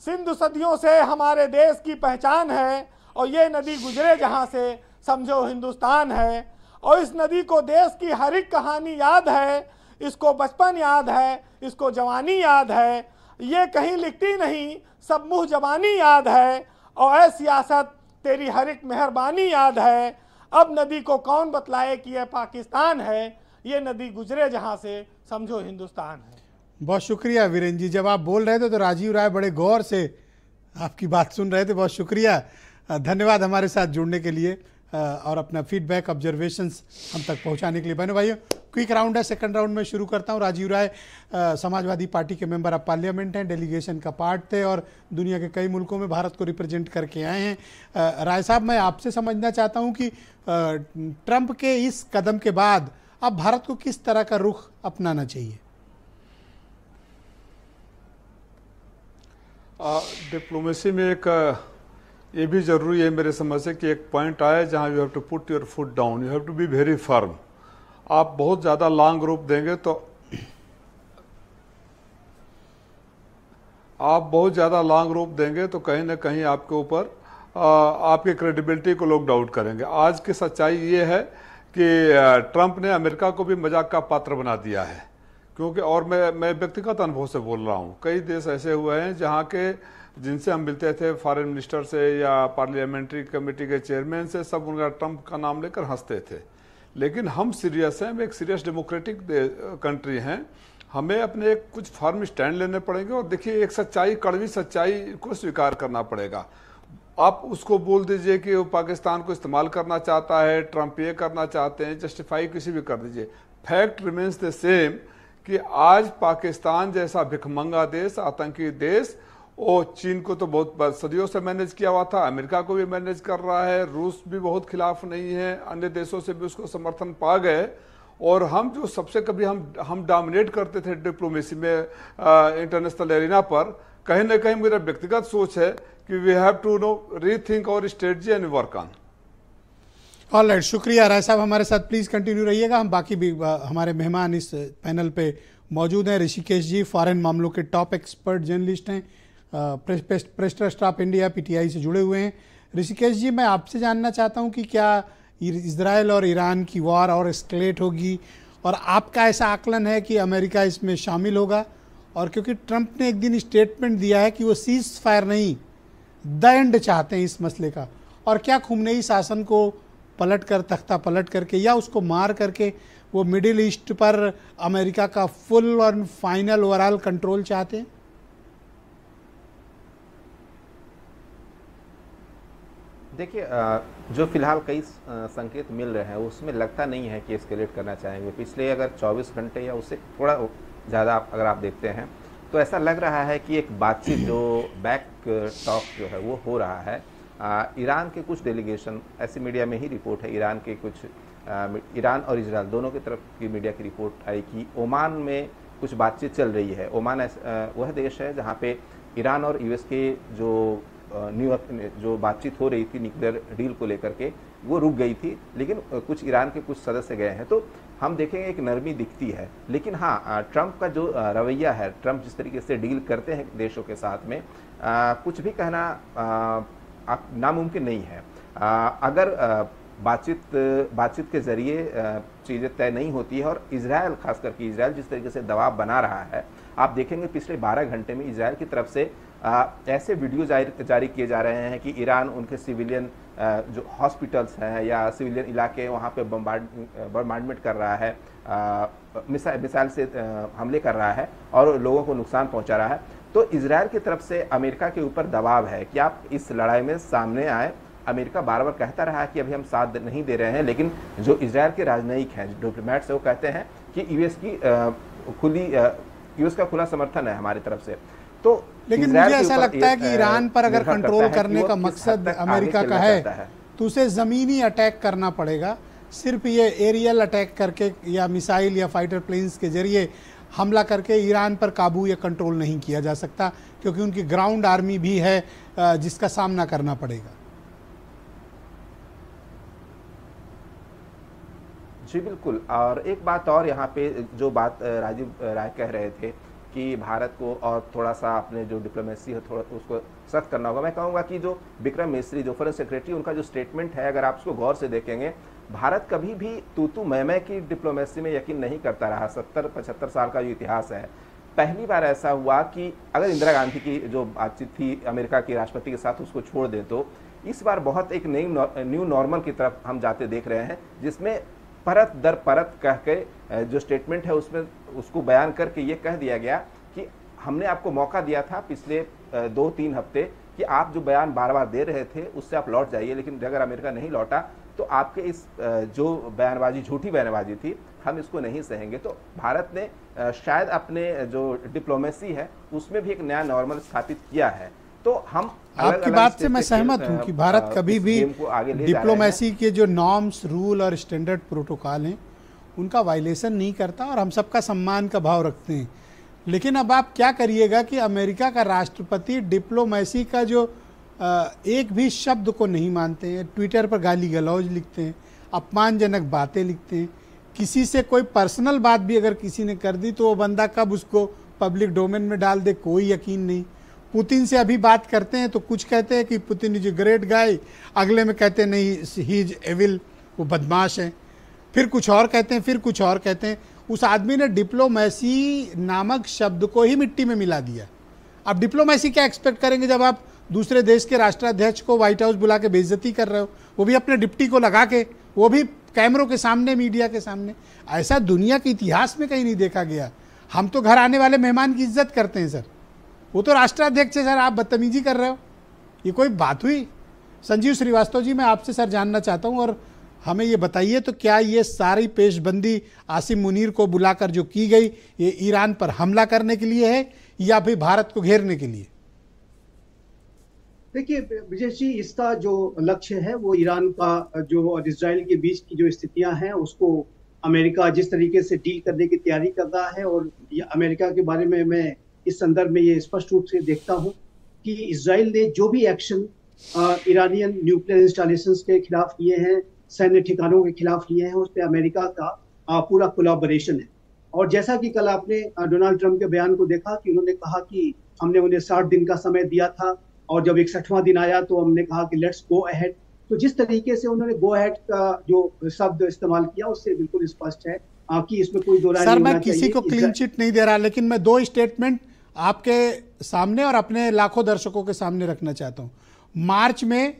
[SPEAKER 8] सिंधु सदियों से हमारे देश की पहचान है, और ये नदी गुजरे जहां से समझो हिंदुस्तान है। और इस नदी को देश की हर एक कहानी याद है, इसको बचपन याद है, इसको जवानी याद है, ये कहीं लिखती नहीं, सब मुँह जबानी याद है, और ऐ सियासत तेरी हर एक मेहरबानी याद है। अब नदी को कौन बतलाए कि यह पाकिस्तान है, ये नदी गुजरे जहां से समझो हिंदुस्तान है।
[SPEAKER 1] बहुत शुक्रिया वीरेन जी। जब आप बोल रहे थे तो राजीव राय बड़े गौर से आपकी बात सुन रहे थे। बहुत शुक्रिया, धन्यवाद हमारे साथ जुड़ने के लिए और अपना फीडबैक, ऑब्जर्वेशंस हम तक पहुंचाने के लिए। बहनों भाइयों, क्विक राउंड है, सेकंड राउंड में शुरू करता हूं। राजीव राय समाजवादी पार्टी के मेंबर ऑफ पार्लियामेंट हैं, डेलीगेशन का पार्ट थे और दुनिया के कई मुल्कों में भारत को रिप्रेजेंट करके आए हैं। राय साहब, मैं आपसे समझना चाहता हूं कि ट्रंप के इस कदम के बाद अब भारत को किस तरह का रुख अपनाना चाहिए?
[SPEAKER 4] डिप्लोमेसी में एक ये भी जरूरी है मेरे समझ से कि एक पॉइंट आए जहां you have to put your foot down, you have to be very firm. आप बहुत ज़्यादा लॉन्ग रूप देंगे तो कहीं ना कहीं आपके ऊपर आपकी क्रेडिबिलिटी को लोग डाउट करेंगे। आज की सच्चाई ये है कि ट्रंप ने अमेरिका को भी मजाक का पात्र बना दिया है, क्योंकि और मैं व्यक्तिगत अनुभव से बोल रहा हूँ, कई देश ऐसे हुए हैं जहाँ के जिनसे हम मिलते थे, फॉरेन मिनिस्टर से या पार्लियामेंट्री कमेटी के चेयरमैन से, सब उनका ट्रंप का नाम लेकर हंसते थे। लेकिन हम सीरियस हैं, हम एक सीरियस डेमोक्रेटिक कंट्री हैं, हमें अपने कुछ फर्म स्टैंड लेने पड़ेंगे। और देखिए, एक सच्चाई, कड़वी सच्चाई को स्वीकार करना पड़ेगा। आप उसको बोल दीजिए कि वो पाकिस्तान को इस्तेमाल करना चाहता है, ट्रंप ये करना चाहते हैं, जस्टिफाई किसी भी कर दीजिए, फैक्ट रिमेन्स द सेम कि आज पाकिस्तान जैसा भिखमंगा देश, आतंकी देश, और चीन को तो बहुत सदियों से मैनेज किया हुआ था, अमेरिका को भी मैनेज कर रहा है, रूस भी बहुत खिलाफ नहीं है, अन्य देशों से भी उसको समर्थन पा गए। और हम जो सबसे कभी हम डोमिनेट करते थे डिप्लोमेसी में इंटरनेशनल एरिना पर, कहीं ना कहीं मेरा व्यक्तिगत सोच है कि we have to rethink our strategy and work on.
[SPEAKER 1] Alright, शुक्रिया राय साहब, हमारे साथ प्लीज कंटिन्यू रहिएगा। हम बाकी भी हमारे मेहमान इस पैनल पे मौजूद हैं। ऋषिकेश जी फॉरेन मामलों के टॉप एक्सपर्ट जर्नलिस्ट हैं, press trust of India PTI से जुड़े हुए हैं। ऋषिकेश जी, मैं आपसे जानना चाहता हूं कि क्या इजराइल और ईरान की वॉर और एस्केलेट होगी, और आपका ऐसा आकलन है कि अमेरिका इसमें शामिल होगा? और क्योंकि ट्रंप ने एक दिन स्टेटमेंट दिया है कि वो सीज फायर नहीं, द एंड चाहते हैं इस मसले का, और क्या खुमनेई शासन को पलट कर, तख्ता पलट करके या उसको मार करके वो मिडिल ईस्ट पर अमेरिका का फुल और फाइनल ओवरऑल कंट्रोल चाहते हैं?
[SPEAKER 5] देखिए, जो फिलहाल कई संकेत मिल रहे हैं उसमें लगता नहीं है कि एस्केलेट करना चाहेंगे। पिछले अगर 24 घंटे या उससे थोड़ा ज़्यादा अगर आप देखते हैं तो ऐसा लग रहा है कि एक बातचीत जो बैक टॉक जो है वो हो रहा है, ईरान के कुछ डेलीगेशन, ऐसे मीडिया में ही रिपोर्ट है, ईरान के कुछ ईरान और इजराइल दोनों की तरफ की मीडिया की रिपोर्ट आई कि ओमान में कुछ बातचीत चल रही है। ओमान वह देश है जहाँ पे ईरान और यूएस के जो बातचीत हो रही थी न्यूक्लियर डील को लेकर के, वो रुक गई थी, लेकिन कुछ ईरान के कुछ सदस्य गए हैं। तो हम देखेंगे एक नरमी दिखती है, लेकिन हाँ, ट्रंप का जो रवैया है, ट्रंप जिस तरीके से डील करते हैं देशों के साथ में, कुछ भी कहना नामुमकिन नहीं है। अगर बातचीत के जरिए चीज़ें तय नहीं होती है, और इजराइल, खास करके इजराइल जिस तरीके से दबाव बना रहा है, आप देखेंगे पिछले 12 घंटे में इजराइल की तरफ से ऐसे वीडियो जारी किए जा रहे हैं कि ईरान उनके सिविलियन जो हॉस्पिटल्स हैं या सिविलियन इलाके, वहाँ पे बम्बार्डमेंट कर रहा है, मिसाइल से हमले कर रहा है और लोगों को नुकसान पहुँचा रहा है। तो इजराइल की तरफ से अमेरिका के यूपर दबाव है कि आप इस लड़ाई में सामने आए। अमेरिका बार बार कहता रहा है कि अभी हम साथ नहीं दे रहे हैं, लेकिन जो इजराइल के राजनयिक हैं, जो डिप्लोमेट्स हैं, वो कहते हैं कि यूएस का खुला समर्थन है हमारी तरफ से। तो
[SPEAKER 1] लेकिन मुझे ऐसा लगता है कि ईरान पर अगर कंट्रोल करने का मकसद अमेरिका का है तो उसे ज़मीनी अटैक करना पड़ेगा। सिर्फ ये एरियल अटैक करके या मिसाइल या फाइटर प्लेन्स के जरिए हमला करके ईरान पर काबू या कंट्रोल नहीं किया जा सकता, क्योंकि उनकी ग्राउंड आर्मी भी है जिसका सामना करना पड़ेगा।
[SPEAKER 5] जी बिल्कुल। और एक बात और यहाँ पे जो बात राजीव राय कह रहे थे कि भारत को और थोड़ा सा अपने जो डिप्लोमेसी है थोड़ा उसको सख्त करना होगा। मैं कहूँगा कि जो विक्रम मिस्री, जो फॉरेन सेक्रेटरी, उनका जो स्टेटमेंट है, अगर आप उसको गौर से देखेंगे, भारत कभी भी तू मैं की डिप्लोमेसी में यकीन नहीं करता रहा। 70-75 साल का जो इतिहास है, पहली बार ऐसा हुआ कि अगर इंदिरा गांधी की जो बातचीत थी अमेरिका के राष्ट्रपति के साथ उसको छोड़ दें, तो इस बार बहुत एक न्यू नॉर्मल की तरफ हम जाते देख रहे हैं, जिसमें परत दर परत कह के जो स्टेटमेंट है उसमें उसको बयान करके ये कह दिया गया कि हमने आपको मौका दिया था पिछले 2-3 हफ्ते कि आप जो बयान बार बार दे रहे थे उससे आप लौट जाइए, लेकिन अगर अमेरिका नहीं लौटा तो आपके इस जो बयानबाजी, झूठी बयानबाजी थी, हम इसको नहीं सहेंगे। तो भारत ने शायद अपने जो डिप्लोमेसी है उसमें भी एक नया नॉर्मल स्थापित किया है। तो हम
[SPEAKER 1] आपकी बात से मैं सहमत हूं कि भारत कभी भी डिप्लोमेसी के जो नॉर्म्स, रूल और स्टैंडर्ड प्रोटोकॉल हैं उनका वायलेशन नहीं करता और हम सबका सम्मान का भाव रखते हैं। लेकिन अब आप क्या करिएगा कि अमेरिका का राष्ट्रपति डिप्लोमेसी का जो एक भी शब्द को नहीं मानते हैं, ट्विटर पर गाली गलौज लिखते हैं, अपमानजनक बातें लिखते हैं। किसी से कोई पर्सनल बात भी अगर किसी ने कर दी तो वो बंदा कब उसको पब्लिक डोमेन में डाल दे, कोई यकीन नहीं। पुतिन से अभी बात करते हैं तो कुछ कहते हैं कि Putin is a great guy, अगले में कहते हैं नहीं ही इज एविल, वो बदमाश है, फिर कुछ और कहते हैं, फिर कुछ और कहते हैं। उस आदमी ने डिप्लोमेसी नामक शब्द को ही मिट्टी में मिला दिया। अब डिप्लोमेसी क्या एक्सपेक्ट करेंगे जब आप दूसरे देश के राष्ट्राध्यक्ष को व्हाइट हाउस बुला के बेइज्जती कर रहे हो, वो भी अपने डिप्टी को लगा के, वो भी कैमरों के सामने, मीडिया के सामने। ऐसा दुनिया के इतिहास में कहीं नहीं देखा गया। हम तो घर आने वाले मेहमान की इज्जत करते हैं सर, वो तो राष्ट्राध्यक्ष है सर, आप बदतमीजी कर रहे हो, ये कोई बात हुई? संजीव श्रीवास्तव जी, मैं आपसे सर जानना चाहता हूँ और हमें ये बताइए तो क्या ये सारी पेशबंदी आसिम मुनीर को बुलाकर जो की गई, ये ईरान पर हमला करने के लिए है या फिर भारत को घेरने के लिए?
[SPEAKER 6] देखिए विजय जी, इसका जो लक्ष्य है वो ईरान का जो और इजराइल के बीच की जो स्थितियां हैं उसको अमेरिका जिस तरीके से डील करने की तैयारी कर रहा है, और अमेरिका के बारे में मैं इस संदर्भ में ये स्पष्ट रूप से देखता हूं कि इजराइल ने जो भी एक्शन ईरानियन न्यूक्लियर इंस्टॉलेशंस के खिलाफ लिए हैं, सैन्य ठिकानों के खिलाफ लिए हैं, उस पर अमेरिका का पूरा कोलैबोरेशन है। और जैसा कि कल आपने डोनाल्ड ट्रंप के बयान को देखा कि उन्होंने कहा कि हमने उन्हें 60 दिन का समय दिया था और जब 61वां दिन आया तो हमने कहा कि लेट्स गो अहेड। तो जिस तरीके से उन्होंने गो अहेड का जो शब्द इस्तेमाल किया उससे बिल्कुल स्पष्ट है कि इसमें कोई दो राय नहीं होना चाहिए।
[SPEAKER 1] सर, मैं किसी को क्लीन चिट नहीं दे रहा, लेकिन मैं 2 स्टेटमेंट आपके सामने और अपने लाखों दर्शकों के सामने रखना चाहता हूं। मार्च में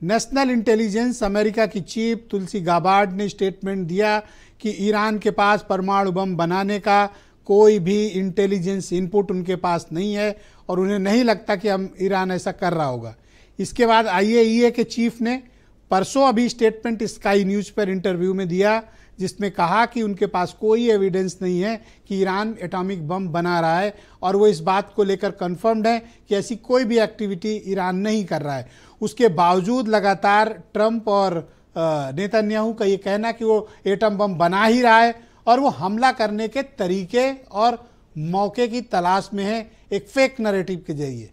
[SPEAKER 1] नेशनल इंटेलिजेंस अमेरिका की चीफ तुलसी गाबार्ड ने स्टेटमेंट दिया कि ईरान के पास परमाणु बम बनाने का कोई भी इंटेलिजेंस इनपुट उनके पास नहीं है और उन्हें नहीं लगता कि हम ईरान ऐसा कर रहा होगा। इसके बाद IAEA के चीफ ने परसों अभी स्टेटमेंट स्काई न्यूज़ पर इंटरव्यू में दिया जिसमें कहा कि उनके पास कोई एविडेंस नहीं है कि ईरान एटॉमिक बम बना रहा है, और वो इस बात को लेकर कंफर्म्ड है कि ऐसी कोई भी एक्टिविटी ईरान नहीं कर रहा है। उसके बावजूद लगातार ट्रंप और नेतन्याहू का ये कहना कि वो एटम बम बना ही रहा है और वो हमला करने के तरीके और मौके की तलाश में है, एक फेक नैरेटिव के जरिए।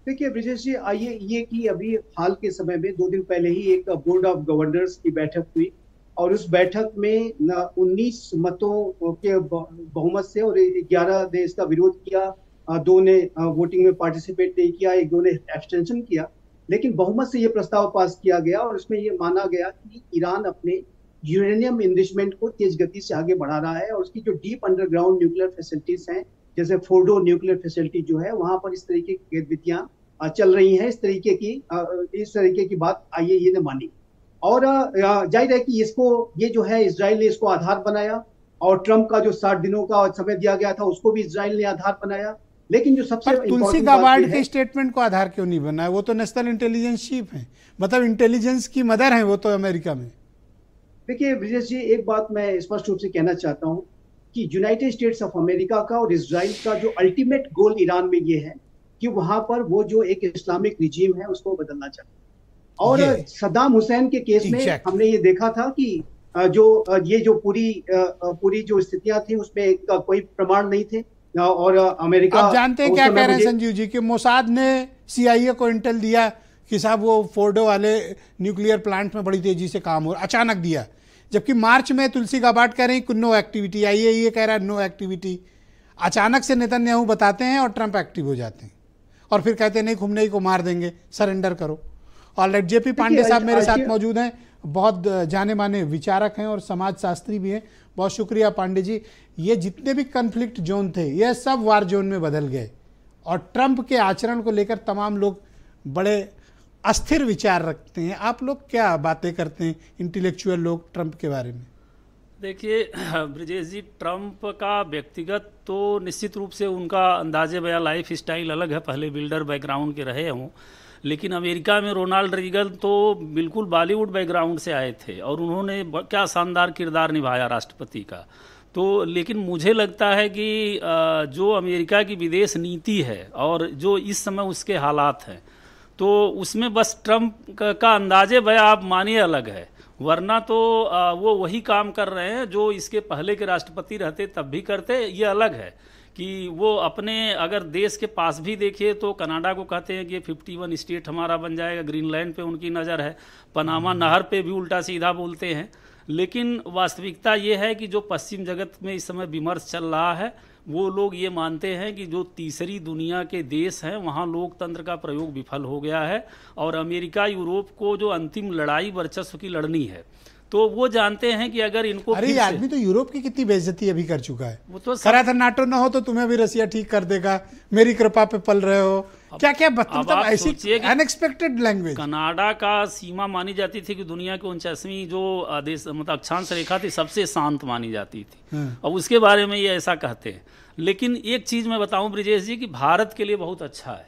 [SPEAKER 6] देखिए ब्रिजेश जी, आइए ये कि अभी हाल के समय में 2 दिन पहले ही एक बोर्ड ऑफ गवर्नर्स की बैठक हुई, और उस बैठक में 19 मतों के बहुमत से और 11 ने इसका विरोध किया, 2 ने वोटिंग में पार्टिसिपेट नहीं किया, 1-2 ने एब्सटेंशन किया, लेकिन बहुमत से ये प्रस्ताव पास किया गया और उसमें ये माना गया कि ईरान अपने यूरेनियम इन्रिचमेंट को तेज गति से आगे बढ़ा रहा है, और उसकी जो डीप अंडरग्राउंड न्यूक्लियर फैसिलिटीज हैं, जैसे फोर्डो न्यूक्लियर फैसिलिटी जो है, वहां पर इस तरीके की गतिविधियां चल रही हैं। इस तरीके की बात आइए ये ने मानी, और जाहिर है कि ये जो है इजराइल ने इसको आधार बनाया, और ट्रंप का जो 60 दिनों का समय दिया गया था उसको भी इजराइल ने आधार बनाया। लेकिन जो सबसे
[SPEAKER 1] तुलसी गाबार्ड के स्टेटमेंट को आधार क्यों नहीं बना है? वो तो नेशनल इंटेलिजेंस चीफ है, मतलब इंटेलिजेंस की मदर है वो तो अमेरिका में।
[SPEAKER 6] देखिए ब्रिजेश जी, एक बात मैं स्पष्ट रूप से कहना चाहता हूं कि यूनाइटेड स्टेट्स ऑफ अमेरिका का और इजराइल का जो अल्टीमेट गोल ईरान में ये है कि वहां पर वो जो एक इस्लामिक रिजीम है उसको बदलना चाहते हैं। और सद्दाम हुसैन के केस में हमने ये देखा था कि जो पूरी जो स्थितियां थी उसमें कोई प्रमाण नहीं थे, और अमेरिका,
[SPEAKER 1] आप जानते हैं क्या कह रहे हैं संजीव जी, कि मोसाद ने सीआईए को इंटेल दिया कि साहब वो फोर्डो वाले न्यूक्लियर प्लांट में बड़ी तेजी से काम हो रहा, अचानक दिया, जबकि मार्च में तुलसी गाबार्ड कह रही है नो एक्टिविटी, आईएईए कह रहा है नो एक्टिविटी। अचानक से नेतन्याहू बताते हैं और ट्रंप एक्टिव हो जाते हैं, और फिर कहते हैं नहीं, खुमनेई को मार देंगे, सरेंडर करो। ऑलराइट, जेपी पांडे साहब मेरे साथ मौजूद हैं, बहुत जाने माने विचारक हैं और समाजशास्त्री भी हैं। बहुत शुक्रिया पांडे जी। ये जितने भी कन्फ्लिक्ट जोन थे ये सब वार जोन में बदल गए, और ट्रंप के आचरण को लेकर तमाम लोग बड़े अस्थिर विचार रखते हैं। आप लोग क्या बातें करते हैं इंटेलेक्चुअल लोग ट्रंप के बारे में?
[SPEAKER 9] देखिए ब्रिजेश जी, ट्रंप का व्यक्तिगत तो निश्चित रूप से उनका अंदाजे बयां लाइफ स्टाइल अलग है, पहले बिल्डर बैकग्राउंड के रहे हों, लेकिन अमेरिका में रोनाल्ड रीगन तो बिल्कुल बॉलीवुड बैकग्राउंड से आए थे और उन्होंने क्या शानदार किरदार निभाया राष्ट्रपति का। तो लेकिन मुझे लगता है कि जो अमेरिका की विदेश नीति है और जो इस समय उसके हालात हैं, तो उसमें बस ट्रंप का अंदाजे बयां आप मानिए अलग है, वरना तो वो वही काम कर रहे हैं जो इसके पहले के राष्ट्रपति रहते तब भी करते। ये अलग है कि वो अपने अगर देश के पास भी देखिए तो कनाडा को कहते हैं कि 51 स्टेट हमारा बन जाएगा, ग्रीनलैंड पे उनकी नज़र है, पनामा नहर पे भी उल्टा सीधा बोलते हैं। लेकिन वास्तविकता ये है कि जो पश्चिम जगत में इस समय विमर्श चल रहा है, वो लोग ये मानते हैं कि जो तीसरी दुनिया के देश हैं वहाँ लोकतंत्र का प्रयोग विफल हो गया है, और अमेरिका यूरोप को जो अंतिम लड़ाई वर्चस्व की लड़नी है, तो वो जानते हैं कि अगर इनको,
[SPEAKER 1] अरे आदमी तो यूरोप की कितनी बेइज्जती अभी कर चुका है। वो तो करा था नाटो ना हो तो तुम्हें भी रसिया ठीक कर देगा, मेरी कृपा पे पल रहे हो, क्या क्या मतलब ऐसी अनएक्सपेक्टेड लैंग्वेज।
[SPEAKER 9] कनाडा का सीमा मानी जाती थी कि दुनिया की 49वीं जो देश मतलब अक्षांश रेखा थी सबसे शांत मानी जाती थी, और उसके बारे में ये ऐसा कहते हैं। लेकिन एक चीज मैं बताऊं ब्रिजेश जी कि भारत के लिए बहुत अच्छा है,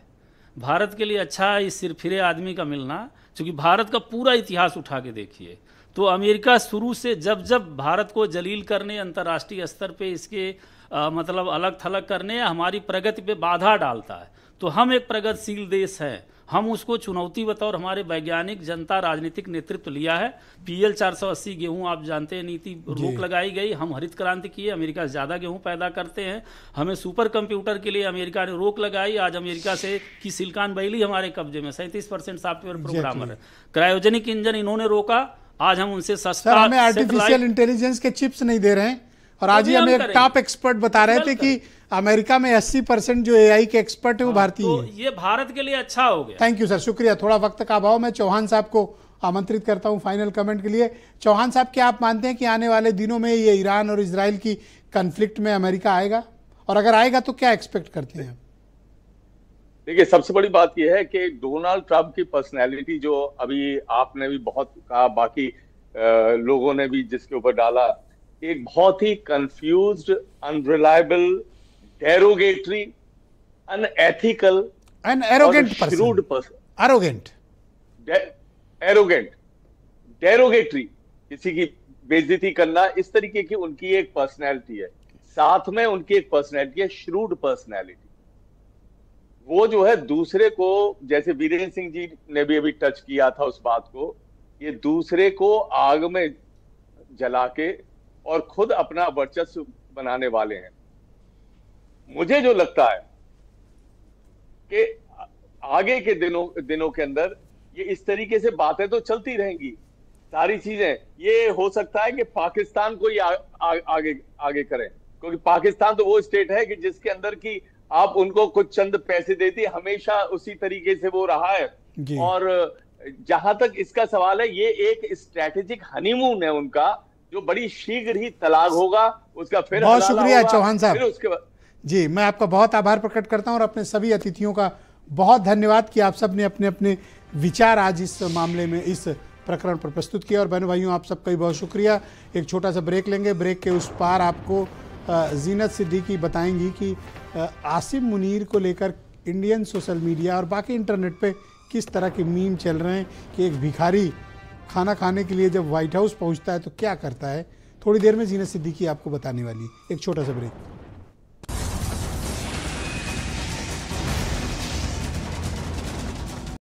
[SPEAKER 9] भारत के लिए अच्छा है इस सिरफिरे आदमी का मिलना, क्योंकि भारत का पूरा इतिहास उठा के देखिए तो अमेरिका शुरू से जब जब भारत को जलील करने, अंतर्राष्ट्रीय स्तर पे इसके मतलब अलग थलग करने या हमारी प्रगति पे बाधा डालता है, तो हम एक प्रगतिशील देश हैं, हम उसको चुनौती बतौर हमारे वैज्ञानिक जनता राजनीतिक नेतृत्व लिया है। PL 480 गेहूं आप जानते हैं नीति रोक लगाई गई, हम हरित क्रांति किए, अमेरिका से ज़्यादा गेहूं पैदा करते हैं, हमें सुपर कंप्यूटर के लिए अमेरिका ने रोक लगाई, आज अमेरिका से की सिलिकॉन वैली हमारे कब्जे में, 37% सॉफ्टवेयर प्रोग्रामर है, क्रायोजेनिक इंजन इन्होंने रोका, आज हम उनसे सस्ता,
[SPEAKER 1] हमें आर्टिफिशियल इंटेलिजेंस के चिप्स नहीं दे रहे हैं, और आज ही हमें एक टॉप एक्सपर्ट बता रहे थे कि अमेरिका में 80% जो AI के एक्सपर्ट है वो भारतीय
[SPEAKER 9] तो
[SPEAKER 1] है।
[SPEAKER 9] ये भारत के लिए अच्छा हो गया।
[SPEAKER 1] थैंक यू सर, शुक्रिया। थोड़ा वक्त का अभाव, मैं चौहान साहब को आमंत्रित करता हूं फाइनल कमेंट के लिए। चौहान साहब, क्या आप मानते हैं कि आने वाले दिनों में ये ईरान और इजराइल की कन्फ्लिक्ट में अमेरिका आएगा, और अगर आएगा तो क्या एक्सपेक्ट करते हैं?
[SPEAKER 7] देखिए, सबसे बड़ी बात यह है कि डोनाल्ड ट्रंप की पर्सनैलिटी, जो अभी आपने भी बहुत कहा, बाकी लोगों ने भी जिसके ऊपर डाला, एक बहुत ही confused, unreliable, derogatory, unethical
[SPEAKER 1] and arrogant person, arrogant,
[SPEAKER 7] derogatory, किसी की बेइज्जती करना, इस तरीके की उनकी एक पर्सनैलिटी है। साथ में उनकी एक पर्सनैलिटी है, श्रूड पर्सनैलिटी। वो जो है दूसरे को, जैसे वीरेंद्र सिंह जी ने भी अभी टच किया था उस बात को, ये दूसरे को आग में जला के और खुद अपना वर्चस्व बनाने वाले हैं। मुझे जो लगता है कि आगे के दिनों के अंदर ये इस तरीके से बातें तो चलती रहेंगी, सारी चीजें। ये हो सकता है कि पाकिस्तान को ही आगे करें, क्योंकि पाकिस्तान तो वो स्टेट है कि जिसके अंदर की आप उनको कुछ चंद पैसे देती, हमेशा उसी तरीके से वो रहा है। और जहां तक इसका सवाल है, ये एक स्ट्रैटेजिक हनीमून है उनका, जो बड़ी शीघ्र ही तलाक होगा, उसका फिर
[SPEAKER 1] बहुत शुक्रिया चौहान साहब।
[SPEAKER 7] फिर उसके बाद
[SPEAKER 1] जी, मैं आपका बहुत आभार प्रकट करता हूं और अपने सभी अतिथियों का बहुत धन्यवाद कि आप सब ने अपने अपने विचार आज इस मामले में, इस प्रकरण पर प्रस्तुत किया। और बहनों भाइयों, आप सबका भी बहुत शुक्रिया। एक छोटा सा ब्रेक लेंगे, ब्रेक के उस पार आपको जीनत सिद्दीकी बताएंगी कि आसिम मुनीर को लेकर इंडियन सोशल मीडिया और बाकी इंटरनेट पे किस तरह के मीम चल रहे हैं कि एक भिखारी खाना खाने के लिए जब व्हाइट हाउस पहुंचता है तो क्या करता है। थोड़ी देर में जीनत सिद्दीकी आपको बताने वाली। एक छोटा सा ब्रेक।